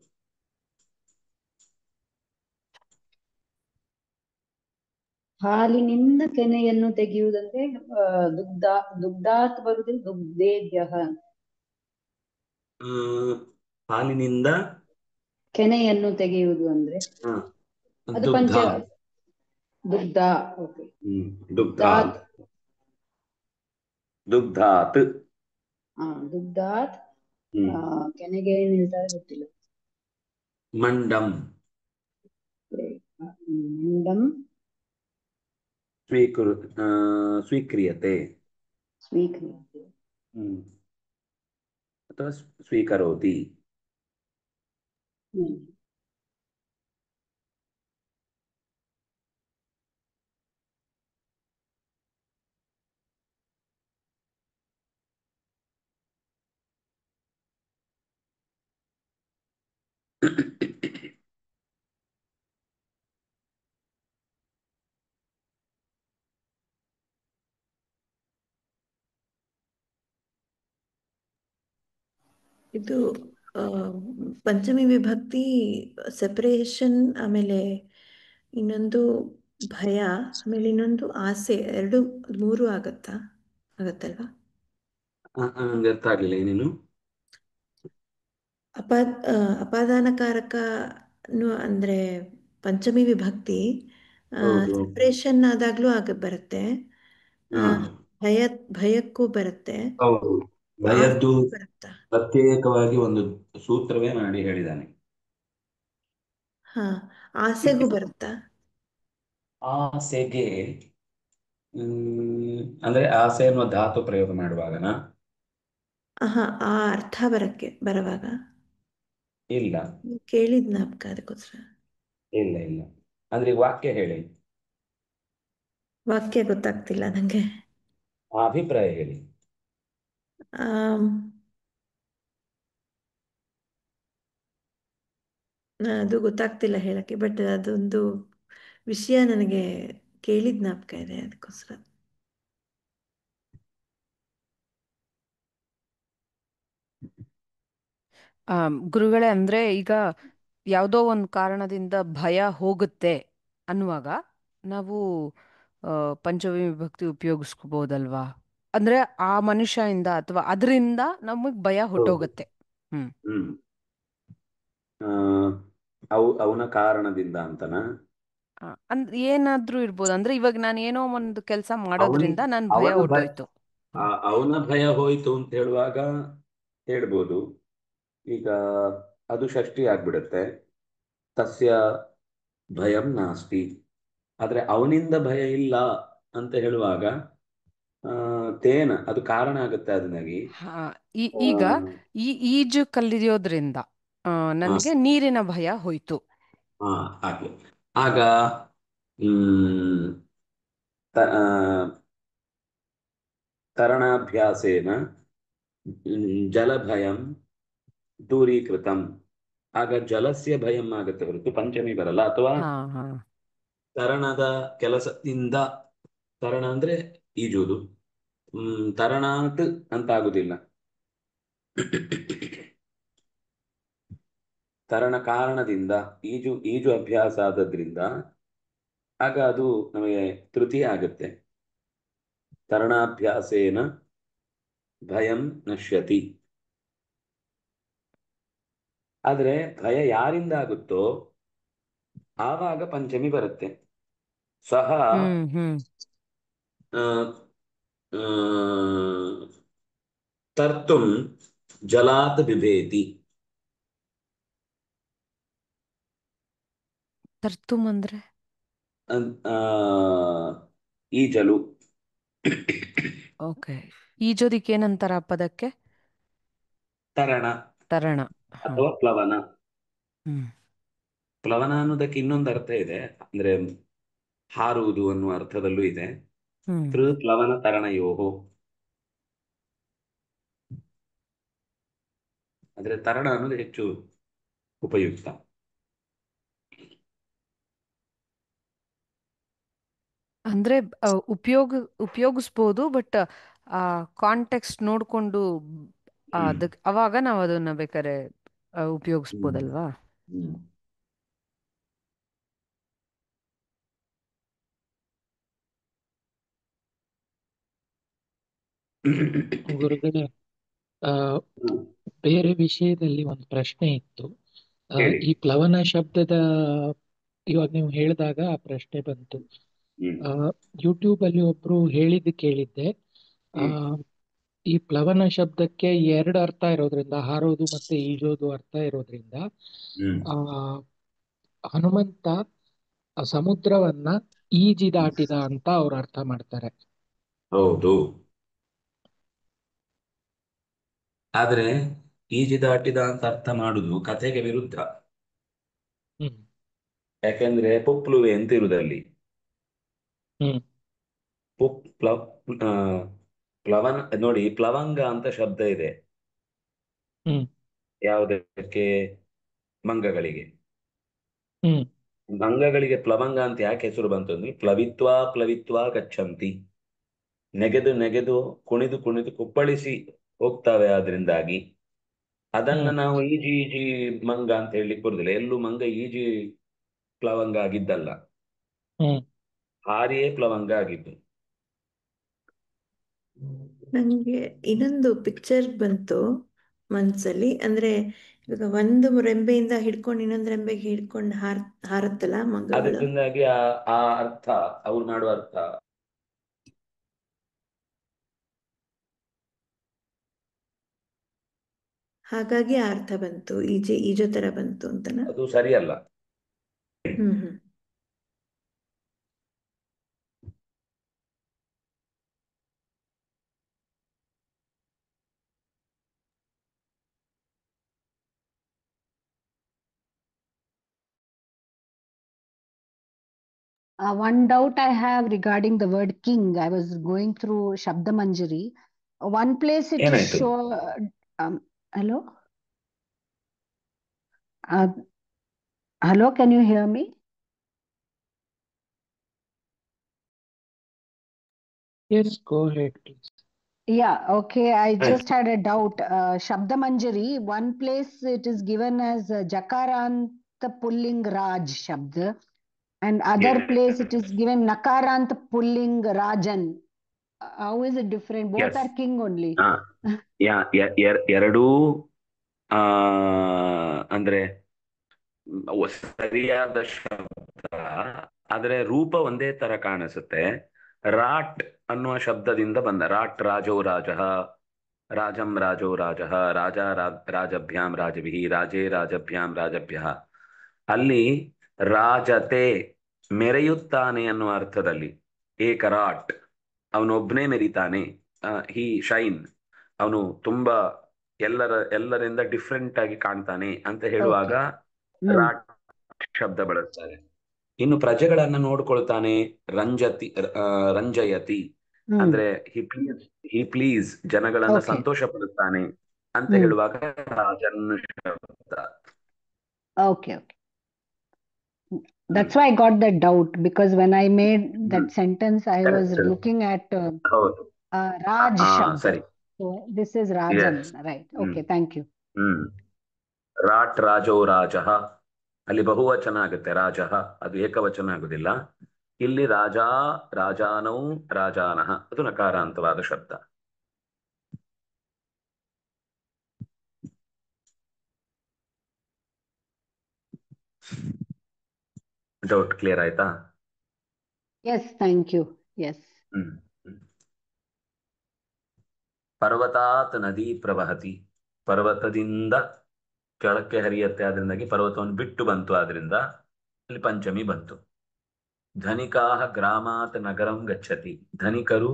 ಹಾಲಿನಿಂದ ಕೆನೆಯನ್ನು ತೆಗೆಯುವುದಂದ್ರೆ ದುಗ್ಧ ದುಗ್ಧಾತ್ ಬರುದಿಲ್ಲ, ದುಗ್ಧೇಭ್ಯಃ. ಹಾಲಿನಿಂದ ಕೆನೆಯನ್ನು ತೆಗೆಯುವುದು ಅಂದ್ರೆ ಹ, ಅದು ದುಗ್ಧ. ದುಗ್ಧ. ಓಕೆ. ದುಗ್ಧಾತ್ ದಾತ್. ದುಗ್ಧಾತ್. ದುಗ್ಧಾತ್. ಹ್ಮ್ ಕೆನೆಗೆ ಏನ್ ಹೇಳ್ತಾರೆ ಗೊತ್ತಿಲ್ಲ. ಮಂಡಂ ಮುಂಡಂ ಸ್ವೀಕೃ ಸ್ವೀಕ್ರಿಯತೆ. ಸ್ವೀಕ್ರಿಯತೆ. ಹ್ಮ್ ಅಥವಾ ಸ್ವೀಕರೋತಿ. ಹ್ಮ್. ಇದು ಆ, ಪಂಚಮಿ ವಿಭಕ್ತಿ ಸೆಪರೇಷನ್, ಆಮೇಲೆ ಇನ್ನೊಂದು ಭಯ, ಆಮೇಲೆ ಇನ್ನೊಂದು ಆಸೆ, ಎರಡು ಮೂರು ಆಗತ್ತಲ್ವಾ? ನಂಗೆ ಅರ್ಥ ಆಗ್ಲಿಲ್ಲ ಏನೇನು. ಅಪಾ ಅಪಾದಾನಕಾರಕನು ಅಂದ್ರೆ ಪಂಚಮಿ ವಿಭಕ್ತಿ ಹೌದು. ಸೆಪರೇಷನ್ ಆದಾಗ್ಲೂ ಬರುತ್ತೆ. ಆ, ಹಾ ಭಯ ಭಯಕ್ಕೂ ಬರುತ್ತೆ. ಹೌದು. ಭಯದ್ದು ಆಸೆಗೂ ಬರುತ್ತಾ? ಪ್ರತ್ಯೇಕವಾಗಿ ಒಂದು ಸೂತ್ರವೇ ಮಾಡಿ ಹೇಳಿದ್ದಾನೆ. ಹಾ, ಆಸೆಗೂ ಬರುತ್ತಾ? ಆಸೆಗೆ ಅಂದ್ರೆ ಆಸೆ ಅನ್ನುವ ಧಾತು ಪ್ರಯೋಗ ಮಾಡುವಾಗನ ಹಾ, ಆ ಅರ್ಥ ಬರುವಾಗ ಇಲ್ಲ ಕೇಳಿದ್ ಜ್ಞಾಪಕ, ಅದಕ್ಕೋಸ್ಕರ. ಇಲ್ಲ ಇಲ್ಲ ಅಂದ್ರೆ ಈಗ ವಾಕ್ಯ ಹೇಳಿ, ವಾಕ್ಯ ಗೊತ್ತಾಗ್ತಿಲ್ಲ ನಂಗೆ. ಆ ಅಭಿಪ್ರಾಯ ಹೇಳಿ. ಆಮ್, ಅದು ಗೊತ್ತಾಗ್ತಿಲ್ಲ ಹೇಳಕ್ಕೆ, ಬಟ್ ಅದೊಂದು ವಿಷಯ ನನಗೆ ಕೇಳಿದ ಜ್ಞಾಪಕ ಇದೆ, ಅದಕ್ಕೋಸ್ಕರ. ಗುರುಗಳೇ, ಅಂದ್ರೆ ಈಗ ಯಾವುದೋ ಒಂದು ಕಾರಣದಿಂದ ಭಯ ಹೋಗುತ್ತೆ ಅನ್ನುವಾಗ ನಾವು ಪಂಚಮಿ ವಿಭಕ್ತಿ ಉಪಯೋಗಿಸ್ಕೋಬಹುದಲ್ವಾ? ಅಂದ್ರೆ ಆ ಮನುಷ್ಯಯಿಂದ ಅಥವಾ ಅದರಿಂದ ನಮಗ್ ಭಯ ಹೌದು. ಹೊಟ್ಟೋಗುತ್ತೆ. ಹ್ಮ್ ಹ್ಮ್ ಆ, ಅವನ ಕಾರಣದಿಂದ ಅಂತನ ಏನಾದ್ರೂ ಇರ್ಬೋದು. ಅಂದ್ರೆ ಇವಾಗ ನಾನು ಏನೋ ಒಂದು ಕೆಲಸ ಮಾಡೋದ್ರಿಂದ ಅವನಿಗೆ ನನ್ ಭಯ ಅವನ ಭಯ ಹೊಟ್ಟೋಯ್ತು. ಅವನ ಭಯ ಹೋಯ್ತು ಅಂತ ಹೇಳುವಾಗ ಹೇಳ್ಬೋದು. ಈಗ ಅದು ಷಷ್ಠಿ ಆಗ್ಬಿಡುತ್ತೆ. ತಸ್ಯ ಭಯಂ ನಾಸ್ತಿ. ಆದ್ರೆ ಅವನಿಂದ ಭಯ ಇಲ್ಲ ಅಂತ ಹೇಳುವಾಗ ತೇನ ಅದು ಕಾರಣ ಆಗುತ್ತೆ ಅದನ್ನಾಗಿ. ಹಾ, ಈಗ ಈಜು ಕಲಿಯೋದ್ರಿಂದ ಹಾ ನನಗೆ ನೀರಿನ ಭಯ ಹೋಯ್ತು. ಹಾ ಹಾಗೆ. ಆಗ ಹ್ಮ್ ತ- ಆ, ತರಣಾಭ್ಯಾಸೇನ ಜಲಭಯಂ ದೂರೀಕೃತಂ. ಆಗ ಜಲಸ್ಯ ಭಯಂ ಆಗುತ್ತೆ ಹೊರತು ಪಂಚಮಿ ಬರಲ್ಲ. ಅಥವಾ ಹಾ ಹಾ ತರಣದ ಕೆಲಸದಿಂದ, ತರಣ ಅಂದ್ರೆ ಈಜುವುದು, ತರಣಾತ್ ಅಂತ ಆಗುದಿಲ್ಲ. ತರಣ ಕಾರಣದಿಂದ ಈಜು ಅಭ್ಯಾಸ ಆದದ್ರಿಂದ ಆಗ ಅದು ನಮಗೆ ತೃತೀಯ ಆಗುತ್ತೆ. ತರಣಾಭ್ಯಾಸೇನ ಭಯಂ ನಶ್ಯತಿ. ಆದ್ರೆ ಭಯ ಯಾರಿಂದ ಆಗುತ್ತೋ ಆವಾಗ ಪಂಚಮಿ ಬರುತ್ತೆ. ಸಹ ಹ್ಮ್ ಹ್ಮ್ ಆ, ಆ, ತರ್ತುಂ ಜಲಾತ್ ಬಿಭೇತಿ. ತರ್ತುಮ್ ಅಂದ್ರೆ ಆ, ಈಜಲು. ಓಕೆ. ಈಜೋದಿಕ್ಕೆ ಏನಂತಾರ ಆ ಪದಕ್ಕೆ? ತರಣ ತರಣ. ಹ. ಅಥವಾ ಪ್ಲವನ. ಹ್ಮ್. ಪ್ಲವನ ಅನ್ನೋದಕ್ಕೆ ಇನ್ನೊಂದು ಅರ್ಥ ಇದೆ, ಅಂದ್ರೆ ಹಾರುವುದು ಅನ್ನುವ ಅರ್ಥದಲ್ಲೂ ಇದೆ. ಹ್ಮ್. ಪ್ಲವನ ತರಣಯೋಹೋ. ಆದ್ರೆ ತರಣ ಅನ್ನೋದು ಹೆಚ್ಚು ಉಪಯುಕ್ತ. ಅಂದ್ರೆ ಉಪಯೋಗಿಸ್ಬೋದು, ಬಟ್ ಆ ಕಾಂಟೆಕ್ಸ್ಟ್ ನೋಡ್ಕೊಂಡು ಅದಕ್ಕೆ ಅವಾಗ ನಾವು ಅದನ್ನ ಬೇಕಾದ್ರೆ ಉಪಯೋಗಿಸ್ಬೋದಲ್ವಾ? ಹ್ಮ್. ಗುರುಗಳೇ, ಆ, ಬೇರೆ ವಿಷಯದಲ್ಲಿ ಒಂದು ಪ್ರಶ್ನೆ ಇತ್ತು. ಹೇಳಿ. ಈ ಪ್ಲವನ ಶಬ್ದದ ಇವಾಗ ನೀವು ಹೇಳಿದಾಗ ಆ ಪ್ರಶ್ನೆ ಬಂತು. ಯೂಟ್ಯೂಬ್ ಅಲ್ಲಿ ಒಬ್ರು ಹೇಳಿದ್ದು ಕೇಳಿದ್ದೆ. ಆ, ಈ ಪ್ಲವನ ಶಬ್ದಕ್ಕೆ ಎರಡು ಅರ್ಥ ಇರೋದ್ರಿಂದ, ಹಾರೋದು ಮತ್ತೆ ಈಜೋದು ಅರ್ಥ ಇರೋದ್ರಿಂದ, ಆ ಹನುಮಂತ ಆ ಸಮುದ್ರವನ್ನ ಈಜಿ ದಾಟಿದ ಅಂತ ಅವ್ರು ಅರ್ಥ ಮಾಡ್ತಾರೆ. ಹೌದು. ಆದ್ರೆ ಈಜಿ ದಾಟಿದ ಅಂತ ಅರ್ಥ ಮಾಡುದು ಕಥೆಗೆ ವಿರುದ್ಧ. ಹ್ಮ್ ಯಾಕೆಂದ್ರೆ ಪುಪ್ಲುವೆ ಅಂತ ಇರುದಲ್ಲಿ. ಹ್ಮ್ ಆ, ಪ್ಲವನ ನೋಡಿ, ಪ್ಲವಂಗ ಅಂತ ಶಬ್ದ ಇದೆ ಹ್ಮ್ ಯಾವುದಕ್ಕೆ? ಮಂಗಗಳಿಗೆ. ಹ್ಮ್ ಮಂಗಗಳಿಗೆ ಪ್ಲವಂಗ ಅಂತ ಯಾಕೆ ಹೆಸರು ಬಂತು ಅಂದ್ರೆ, ಪ್ಲವಿತ್ವಾ ಪ್ಲವಿತ್ವಾ ಗಚ್ಚಂತಿ, ನೆಗೆದು ನೆಗೆದು ಕುಣಿದು ಕುಣಿದು ಕುಪ್ಪಳಿಸಿ ಹೋಗ್ತಾವೆ. ಆದ್ರಿಂದಾಗಿ ಅದನ್ನ ನಾವು ಈಜಿ ಈಜಿ ಮಂಗ ಅಂತ ಹೇಳಲಿಕ್ಕೆ ಬರುದಿಲ್ಲ. ಎಲ್ಲೂ ಮಂಗ ಈಜಿ ಪ್ಲವಂಗ ಆಗಿದ್ದಲ್ಲ, ಹ್ಮ್ ಹಾರಿಯೇ ಪ್ಲವಂಗ ಆಗಿದ್ದು. ನಂಗೆ ಇನ್ನೊಂದು ಪಿಕ್ಚರ್ ಬಂತು ಮನ್ಸಲ್ಲಿ. ಅಂದ್ರೆ ಇವಾಗ ಒಂದು ರೆಂಬೆಯಿಂದ ಹಿಡ್ಕೊಂಡು ಇನ್ನೊಂದು ರೆಂಬೆಗೆ ಹಿಡ್ಕೊಂಡು ಹಾರುತ್ತಲ್ಲ ಮಂಗಗಳು. ಅದರಿಂದಾಗಿ ಆ ಅರ್ಥ, ಅವ್ರು ಮಾಡುವ ಅರ್ಥ ಹಾಗಾಗಿ ಆ ಅರ್ಥ ಬಂತು, ಈಜೋ ತರ ಬಂತು ಅಂತನಾ? ಅದು ಸರಿಯಲ್ಲ. ಹ್ಮ್ ಹ್ಮ್ One doubt I have regarding the word king. I was going through Shabda Manjari. One place it is ಏನಾಯ್ತು? hello? Hello, can you hear me? Yes, go ahead, please. Yeah, okay. I just had a doubt. Shabda Manjari, one place it is given as Jakaranta Pulling Raj Shabda, and other place it is given Nakaranta Pulling Rajan. How is it different? Both Yes. are king only. ಎರಡೂ ಆ ಅಂದ್ರೆ ಸರಿಯಾದ ಶಬ್ದ, ಆದ್ರೆ ರೂಪ ಒಂದೇ ತರ ಕಾಣಿಸುತ್ತೆ. ರಾಟ್ ಅನ್ನುವ ಶಬ್ದದಿಂದ ಬಂದ. ರಾಟ್ ರಾಜೋ ರಾಜಃ, ರಾಜಂ ರಾಜೋ ರಾಜಃ, ರಾಜಭ್ಯಾಂ ರಾಜಭಿಃ, ರಾಜೇ ರಾಜಭ್ಯಾಂ ರಾಜಭ್ಯಃ. ಅಲ್ಲಿ ರಾಜತೆ, ಮೆರೆಯುತ್ತಾನೆ ಅನ್ನುವ ಅರ್ಥದಲ್ಲಿ. ಏಕರಾಟ್, ಅವನೊಬ್ಬನೇ ಮೆರಿತಾನೆ. ಹಿ ಶೈನ್, ಅವನು ತುಂಬಾ ಎಲ್ಲರಿಂದ ಡಿಫ್ರೆಂಟ್ ಆಗಿ ಕಾಣ್ತಾನೆ ಅಂತ ಹೇಳುವಾಗ ರಾಟ್ ಶಬ್ದ ಬಳಸ್ತಾರೆ. ಇನ್ನು ಪ್ರಜೆಗಳನ್ನ ನೋಡ್ಕೊಳ್ತಾನೆ, ರಂಜಯತಿ ಅಂದ್ರೆ ಹಿ ಪ್ಲೀಸ್, ಜನಗಳನ್ನ ಸಂತೋಷ ಪಡುತ್ತಾನೆ ಅಂತ ಹೇಳುವಾಗ ರಾಜನ್ ಶಬ್ದ. Okay. That's why I got that doubt, because when I made that sentence, I was looking at Raj Shabda. ಸರಿ. So this is Rajan, right? Okay, thank you. ರಾಟ್ ರಾಜೋ ರಾಜಃ, ಅಲ್ಲಿ ಬಹುವಚನ ಆಗುತ್ತೆ ರಾಜಃ, ಅದು ಏಕವಚನ ಆಗುದಿಲ್ಲ. ಇಲ್ಲಿ ರಾಜ, ರಾಜಾನೌ, ರಾಜಾನಃ, ಅದು ನಕಾರಾಂತವಾದ ಶಬ್ದ. ಡೌಟ್ ಕ್ಲಿಯರ್ ಆಯ್ತಾ? Yes, thank you. Yes. ಪರ್ವತಾತ್ ನದಿ ಪ್ರವಹತಿ, ಪರ್ವತದಿಂದ ಕೆಳಕ್ಕೆ ಹರಿಯತ್ತೆ, ಅದರಿಂದಾಗಿ ಪರ್ವತವನ್ನು ಬಿಟ್ಟು ಬಂತು, ಆದ್ರಿಂದ ಅಲ್ಲಿ ಪಂಚಮಿ ಬಂತು. ಧನಿಕಾಹ ಗ್ರಾಮಾತ್ ನಗರಂ ಗಚ್ಚತಿ, ಧನಿಕರು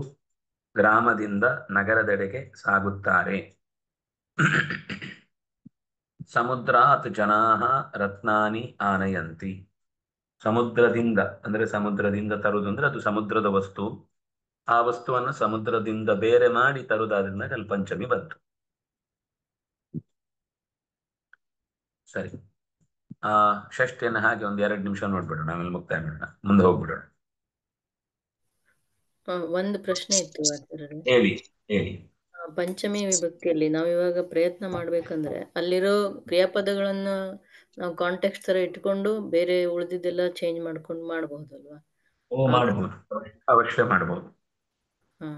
ಗ್ರಾಮದಿಂದ ನಗರದೆಡೆಗೆ ಸಾಗುತ್ತಾರೆ. ಸಮುದ್ರಾತ್ ಜನಾಹ ರತ್ನಾನಿ ಆನಯಂತಿ, ಸಮುದ್ರದಿಂದ ಅಂದ್ರೆ ಸಮುದ್ರದಿಂದ ತರುವುದು ಅಂದ್ರೆ ಅದು ಸಮುದ್ರದ ವಸ್ತು, ಆ ವಸ್ತುವನ್ನು ಸಮುದ್ರದಿಂದ ಬೇರೆ ಮಾಡಿ ತರುವುದಾದ್ರಿಂದ ಅಲ್ಲಿ ಪಂಚಮಿ ಬಂತು. ಸರಿ, ಷಷ್ಠಿಯನ್ನು ಹಾಗೆ ಒಂದು 2 ನಿಮಿಷ ನೋಡ್ಬಿಡೋಣ, ಆಮೇಲೆ ಮುಕ್ತಾಯ ಮಾಡೋಣ, ಮುಂದೆ ಹೋಗ್ಬಿಡೋಣ. ಒಂದು ಪ್ರಶ್ನೆ ಇತ್ತು ಆಚಾರ್ಯರೇ. ಹೇಳಿ ಹೇಳಿ. ಪಂಚಮಿ ವಿಭಕ್ತಿಯಲ್ಲಿ ನಾವು ಇವಾಗ ಪ್ರಯತ್ನ ಮಾಡ್ಬೇಕಂದ್ರೆ ಅಲ್ಲಿರೋ ಕ್ರಿಯಾಪದಗಳನ್ನ ನಾವು ಕಾಂಟೆಕ್ಸ್ಟ್ ತರ ಇಟ್ಕೊಂಡು ಬೇರೆ ಉಳಿದಿದ್ದೆಲ್ಲ ಚೇಂಜ್ ಮಾಡ್ಕೊಂಡು ಮಾಡಬಹುದಲ್ವಾ? ಮಾಡಬಹುದು, ಅವಶ್ಯ ಮಾಡಬಹುದು. ಹಾ,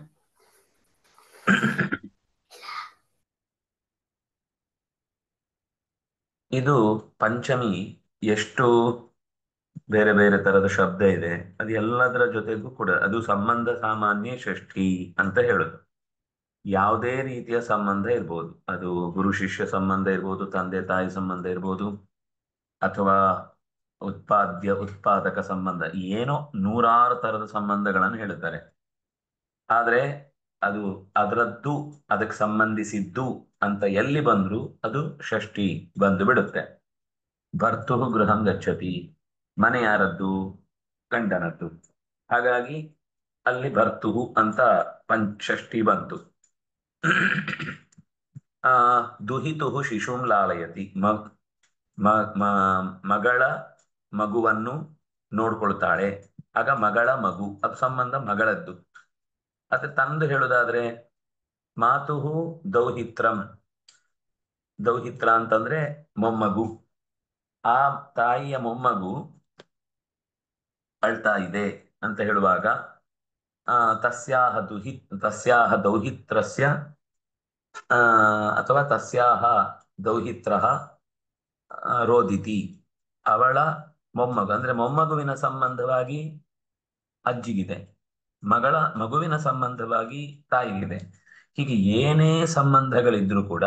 ಇದು ಪಂಚಮಿ ಎಷ್ಟು ಬೇರೆ ಬೇರೆ ತರದ ಶಬ್ದ ಇದೆ, ಅದು ಎಲ್ಲದರ ಜೊತೆಗೂ ಕೂಡ ಅದು ಸಂಬಂಧ ಸಾಮಾನ್ಯ ಷಷ್ಠಿ ಅಂತ ಹೇಳುದು. ಯಾವುದೇ ರೀತಿಯ ಸಂಬಂಧ ಇರ್ಬೋದು, ಅದು ಗುರು ಶಿಷ್ಯ ಸಂಬಂಧ ಇರ್ಬೋದು, ತಂದೆ ತಾಯಿ ಸಂಬಂಧ ಇರ್ಬೋದು, ಅಥವಾ ಉತ್ಪಾದಕ ಸಂಬಂಧ, ಏನೋ 100 ತರದ ಸಂಬಂಧಗಳನ್ನು ಹೇಳುತ್ತಾರೆ. ಆದ್ರೆ ಅದು ಅದರದ್ದು ಅದಕ್ಕೆ ಸಂಬಂಧಿಸಿದ್ದು ಅಂತ ಎಲ್ಲಿ ಬಂದ್ರು ಅದು ಷಷ್ಠಿ ಬಂದು ಬಿಡುತ್ತೆ. ಭರ್ತು ಗೃಹಂ ಗಚ್ಚತಿ, ಮನೆ ಯಾರದ್ದು? ಗಂಡನದ್ದು. ಹಾಗಾಗಿ ಅಲ್ಲಿ ಭರ್ತು ಅಂತ ಷಷ್ಠಿ ಬಂತು. ದುಹಿತು ಶಿಶುಂ ಲಾಲಯತಿ, ಮಗಳ ಮಗುವನ್ನು ನೋಡ್ಕೊಳ್ತಾಳೆ, ಆಗ ಮಗಳ ಮಗು, ಅದು ಸಂಬಂಧ ಮಗಳದ್ದು. ಅದು ತಂದು ಹೇಳುದಾದ್ರೆ ಮಾತುಹು ದೌಹಿತ್ರಂ, ದೌಹಿತ್ರ ಅಂತಂದ್ರೆ ಮೊಮ್ಮಗು, ಆ ತಾಯಿಯ ಮೊಮ್ಮಗು ಅಳ್ತಾ ಇದೆ ಅಂತ ಹೇಳುವಾಗ ತಸ್ಯಾಹ ದೌಹಿತ್ರಸ್ಯ ಅಥವಾ ತಸ್ಯಾಹ ದೌಹಿತ್ರಃ ರೋದಿತಿ, ಅವಳ ಮೊಮ್ಮಗು ಅಂದ್ರೆ ಮೊಮ್ಮಗುವಿನ ಸಂಬಂಧವಾಗಿ ಅಜ್ಜಿಗಿದೆ, ಮಗುವಿನ ಸಂಬಂಧವಾಗಿ ತಾಯಿಗಿದೆ. ಹೀಗೆ ಏನೇ ಸಂಬಂಧಗಳಿದ್ರೂ ಕೂಡ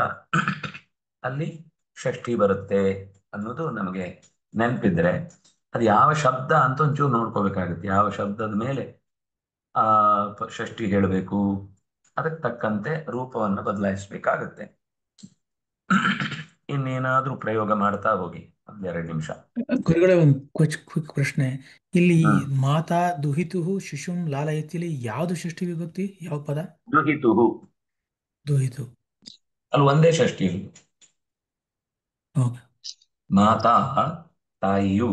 ಅಲ್ಲಿ ಷಷ್ಠಿ ಬರುತ್ತೆ ಅನ್ನೋದು ನಮಗೆ ನೆನಪಿದ್ರೆ, ಅದು ಯಾವ ಶಬ್ದ ಅಂತ ಒಂಚೂರು ನೋಡ್ಕೋಬೇಕಾಗುತ್ತೆ. ಯಾವ ಶಬ್ದದ ಮೇಲೆ ಷಷ್ಠಿ ಹೇಳಬೇಕು, ಅದಕ್ಕೆ ತಕ್ಕಂತೆ ರೂಪವನ್ನು ಬದಲಾಯಿಸಬೇಕಾಗುತ್ತೆ. ಇನ್ನೇನಾದ್ರೂ ಪ್ರಯೋಗ ಮಾಡ್ತಾ ಹೋಗಿ 2 ನಿಮಿಷ. ಗುರುಗಳೇ, ಒಂದು ಕ್ವಿಕ್ ಪ್ರಶ್ನೆ. ಇಲ್ಲಿ ಮಾತಾ ದುಹಿತುಹು ಶಿಶುಂ ಲಾಲಯತಿಲಿ ಯಾವ್ದು ಷಷ್ಠಿ ವಿಭಕ್ತಿ, ಯಾವ ಪದ? ದುಹಿತುಹು. ದುಹಿತು ಅಲ್ಲಿ ಒಂದೇ ಷಷ್ಠಿ ಇರುವುದು. ಓಕೆ. ಮಾತಾ ತಾಯಿಯು,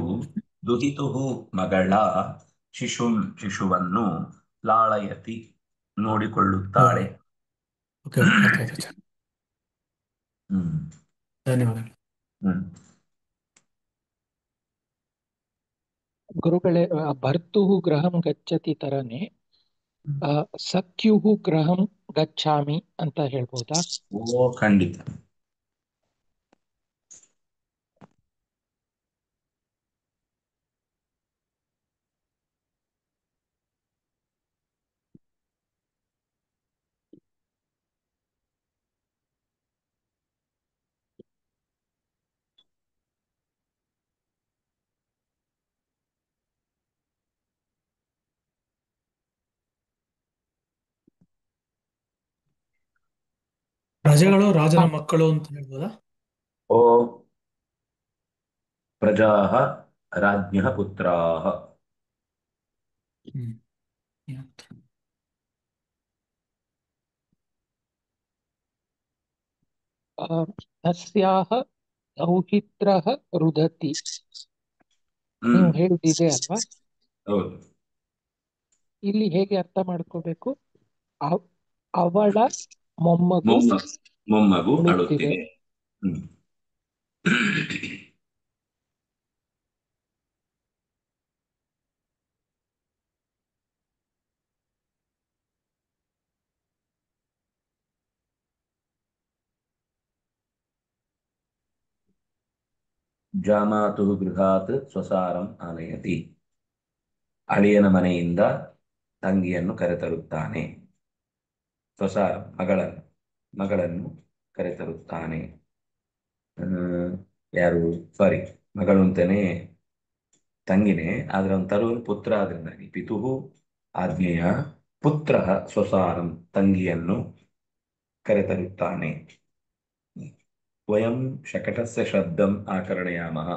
ದುಹಿತುಹು ಮಗಳ, ಶಿಶುವನ್ನು, ಲಾಳಯತಿ ನೋಡಿಕೊಳ್ಳುತ್ತಾಳೆ. ಓಕೆ, ಅರ್ಥ ಆಯ್ತು ಸರ್. ಧನ್ಯವಾದಗಳು. ಗುರುಗಳೇ, ಭರ್ತುಹು ಗೃಹಂ ಗಚ್ಚತಿ ತರನೇ ಸಖ್ಯುಹು ಗೃಹಂ ಗಚ್ಚಾಮಿ ಅಂತ ಹೇಳ್ಬೋದಾ? ಓ, ಖಂಡಿತ. ಪ್ರಜೆಗಳು ರಾಜನ ಮಕ್ಕಳು ಅಂತ ಹೇಳ್ಬೋದಾ? ಓ, ಪ್ರಜಾಃ ರಾಜ್ಞಃ ಪುತ್ರಾಃ. ತಸ್ಯಾಹ ದೌಹಿತ್ರಃ ರುದತಿ, ನೀವು ಹೇಳುತ್ತಿದೆ ಅಲ್ವಾ? ಹೌದು. ಇಲ್ಲಿ ಹೇಗೆ ಅರ್ಥ ಮಾಡ್ಕೋಬೇಕು? ಅವಳ ಮೊಮ್ಮಗು ಅಳುತ್ತಿದೆ. ಜಾಮಾತುಃ ಗೃಹಾತ್ ಸ್ವಸಾರಂ ಆನಯತಿ, ಅಳಿಯನ ಮನೆಯಿಂದ ತಂಗಿಯನ್ನು ಕರೆತರುತ್ತಾನೆ. ಸ್ವಸಾರ, ಮಗಳನ್ನು. ಮಗಳನ್ನು ಕರೆತರುತ್ತಾನೆ. ಯಾರು ಸಾರಿ ಮಗಳು ಅಂತಾನೆ ತಂಗಿನೇ, ಆದ್ರೆ ಅವನು ತರುವುದು ಪುತ್ರ ಆದ್ರಿಂದಾಗಿ ಪಿತುಹು ಆಜ್ಞೆಯ ಪುತ್ರ ಸ್ವಸಾರಂ ತಂಗಿಯನ್ನು ಕರೆತರುತ್ತಾನೆ. ವಯಂ ಶಕಟಸ್ಯ ಶಬ್ದಂ ಆಕರಣಯಾಮಃ.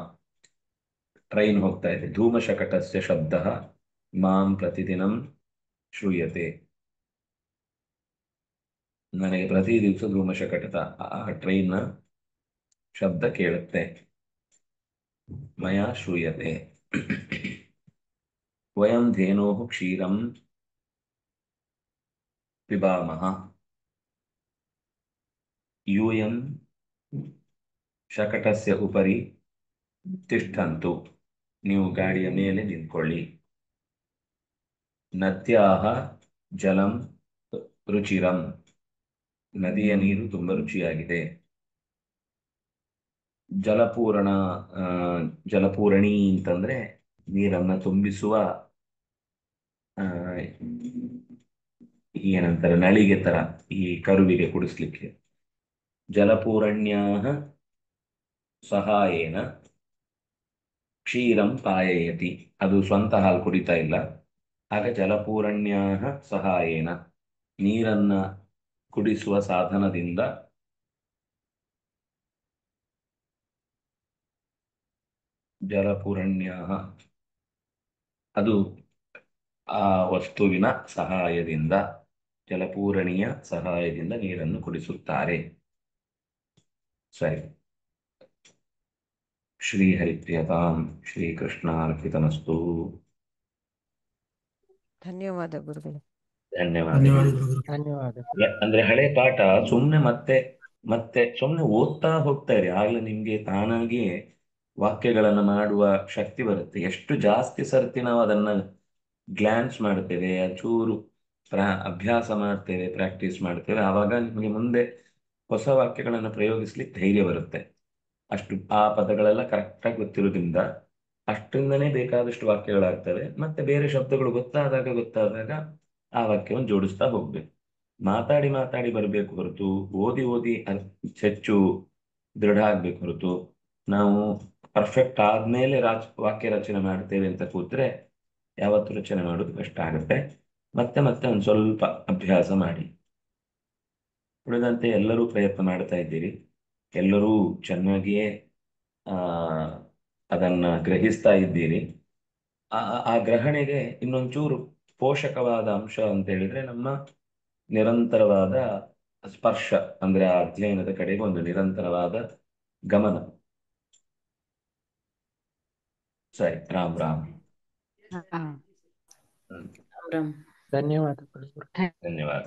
ಟ್ರೈನ್ ಹೋಗ್ತಾ ಇದೆ. ಧೂಮಶಕಟಸ್ಯ ಶಬ್ದ ಮಾಂ ಪ್ರತಿದಿನಂ ಶ್ರೂಯತೆ. ನನಗೆ ಪ್ರತಿ ದಿವಸ ಧೂಮಶಕಟದ ಆ ಟ್ರೈನ್ನ ಶಬ್ದ ಕೇಳುತ್ತೆ. ಮಯಾ ಶ್ರೂಯತೆ. ವಯಂ ಧೇನೋಃ ಕ್ಷೀರಂ ಪಿಬಾಮಃ. ಯೂಯಂ ಶಕಟಸ್ಯ ಉಪರಿ ತಿಷ್ಠಂತು. ನೀವು ಗಾಡಿಯ ಮೇಲೆ ನಿಂತ್ಕೊಳ್ಳಿ. ನದ್ಯಾಹ ಜಲಂ ರುಚಿರಂ. ನದಿಯ ನೀರು ತುಂಬಾ ರುಚಿಯಾಗಿದೆ. ಜಲಪೂರಣ ಜಲಪೂರಣಿ ಅಂತಂದ್ರೆ ನೀರನ್ನ ತುಂಬಿಸುವ ಏನಂತಾರೆ ನಳಿಗೆ ತರ ಈ ಕರುವಿಗೆ ಕುಡಿಸ್ಲಿಕ್ಕೆ. ಜಲಪೂರಣ್ಯಾ ಸಹಾಯೇನ ಕ್ಷೀರಂ ಪಾಯಯತಿ. ಅದು ಸ್ವಂತ ಹಾಲು ಕುಡಿತಾ ಇಲ್ಲ, ಆಗ ಜಲಪೂರಣ್ಯಾ ಸಹಾಯೇನ ನೀರನ್ನ ಕುಡಿಸುವ ಸಾಧನದಿಂದ ಜಲಪೂರಣ್ಯಾ ಅದು ಆ ವಸ್ತುವಿನ ಸಹಾಯದಿಂದ ಜಲಪೂರಣಿಯ ಸಹಾಯದಿಂದ ನೀರನ್ನು ಕುಡಿಸುತ್ತಾರೆ. ಸರಿ. ಶ್ರೀಹರಿಪ್ರಿಯತಾಂ. ಶ್ರೀಕೃಷ್ಣಾರ್ಪಿತಮಸ್ತು. ಧನ್ಯವಾದ ಗುರುಗಳೇ. ಧನ್ಯವಾದಗಳು. ಧನ್ಯವಾದಗಳು. ಅಂದ್ರೆ ಹಳೆ ಪಾಠ ಸುಮ್ನೆ ಮತ್ತೆ ಮತ್ತೆ ಸುಮ್ನೆ ಓದ್ತಾ ಹೋಗ್ತಾ ಇರಿ, ಆಗ್ಲೇ ನಿಮ್ಗೆ ತಾನಾಗಿಯೇ ವಾಕ್ಯಗಳನ್ನ ಮಾಡುವ ಶಕ್ತಿ ಬರುತ್ತೆ. ಎಷ್ಟು ಜಾಸ್ತಿ ಸರ್ತಿ ನಾವು ಅದನ್ನ ಗ್ಲಾನ್ಸ್ ಮಾಡ್ತೇವೆ, ಚೂರು ಅಭ್ಯಾಸ ಮಾಡ್ತೇವೆ, ಪ್ರಾಕ್ಟೀಸ್ ಮಾಡ್ತೇವೆ, ಆವಾಗ ನಿಮಗೆ ಮುಂದೆ ಹೊಸ ವಾಕ್ಯಗಳನ್ನು ಪ್ರಯೋಗಿಸ್ಲಿಕ್ಕೆ ಧೈರ್ಯ ಬರುತ್ತೆ. ಅಷ್ಟು ಆ ಪದಗಳೆಲ್ಲ ಕರೆಕ್ಟಾಗಿ ಗೊತ್ತಿರೋದ್ರಿಂದ ಅಷ್ಟರಿಂದನೇ ಬೇಕಾದಷ್ಟು ವಾಕ್ಯಗಳಾಗ್ತವೆ. ಮತ್ತೆ ಬೇರೆ ಶಬ್ದಗಳು ಗೊತ್ತಾದಾಗ ಆ ವಾಕ್ಯವನ್ನು ಜೋಡಿಸ್ತಾ ಹೋಗ್ಬೇಕು. ಮಾತಾಡಿ ಮಾತಾಡಿ ಬರಬೇಕು ಹೊರತು ಓದಿ ಓದಿ ಹೆಚ್ಚು ದೃಢ ಆಗ್ಬೇಕು ಹೊರತು ನಾವು ಪರ್ಫೆಕ್ಟ್ ಆದ್ಮೇಲೆ ವಾಕ್ಯ ರಚನೆ ಮಾಡ್ತೇವೆ ಅಂತ ಕೂತ್ರೆ ಯಾವತ್ತೂ ರಚನೆ ಮಾಡೋದು ಕಷ್ಟ ಆಗುತ್ತೆ. ಮತ್ತೆ ಮತ್ತೆ ಒಂದು ಸ್ವಲ್ಪ ಅಭ್ಯಾಸ ಮಾಡಿ. ಉಳಿದಂತೆ ಎಲ್ಲರೂ ಪ್ರಯತ್ನ ಮಾಡ್ತಾ ಇದ್ದೀರಿ, ಎಲ್ಲರೂ ಚೆನ್ನಾಗಿಯೇ ಅದನ್ನ ಗ್ರಹಿಸ್ತಾ ಇದ್ದೀರಿ. ಆ ಗ್ರಹಣೆಗೆ ಇನ್ನೊಂಚೂರು ಪೋಷಕವಾದ ಅಂಶ ಅಂತ ಹೇಳಿದ್ರೆ ನಮ್ಮ ನಿರಂತರವಾದ ಸ್ಪರ್ಶ, ಅಂದ್ರೆ ಆ ಅಧ್ಯಯನದ ಕಡೆಗೆ ಒಂದು ನಿರಂತರವಾದ ಗಮನ. ಸರಿ. ರಾಮ್ ರಾಮ್. ರಾಮ್. ಧನ್ಯವಾದಗಳು. ಧನ್ಯವಾದ.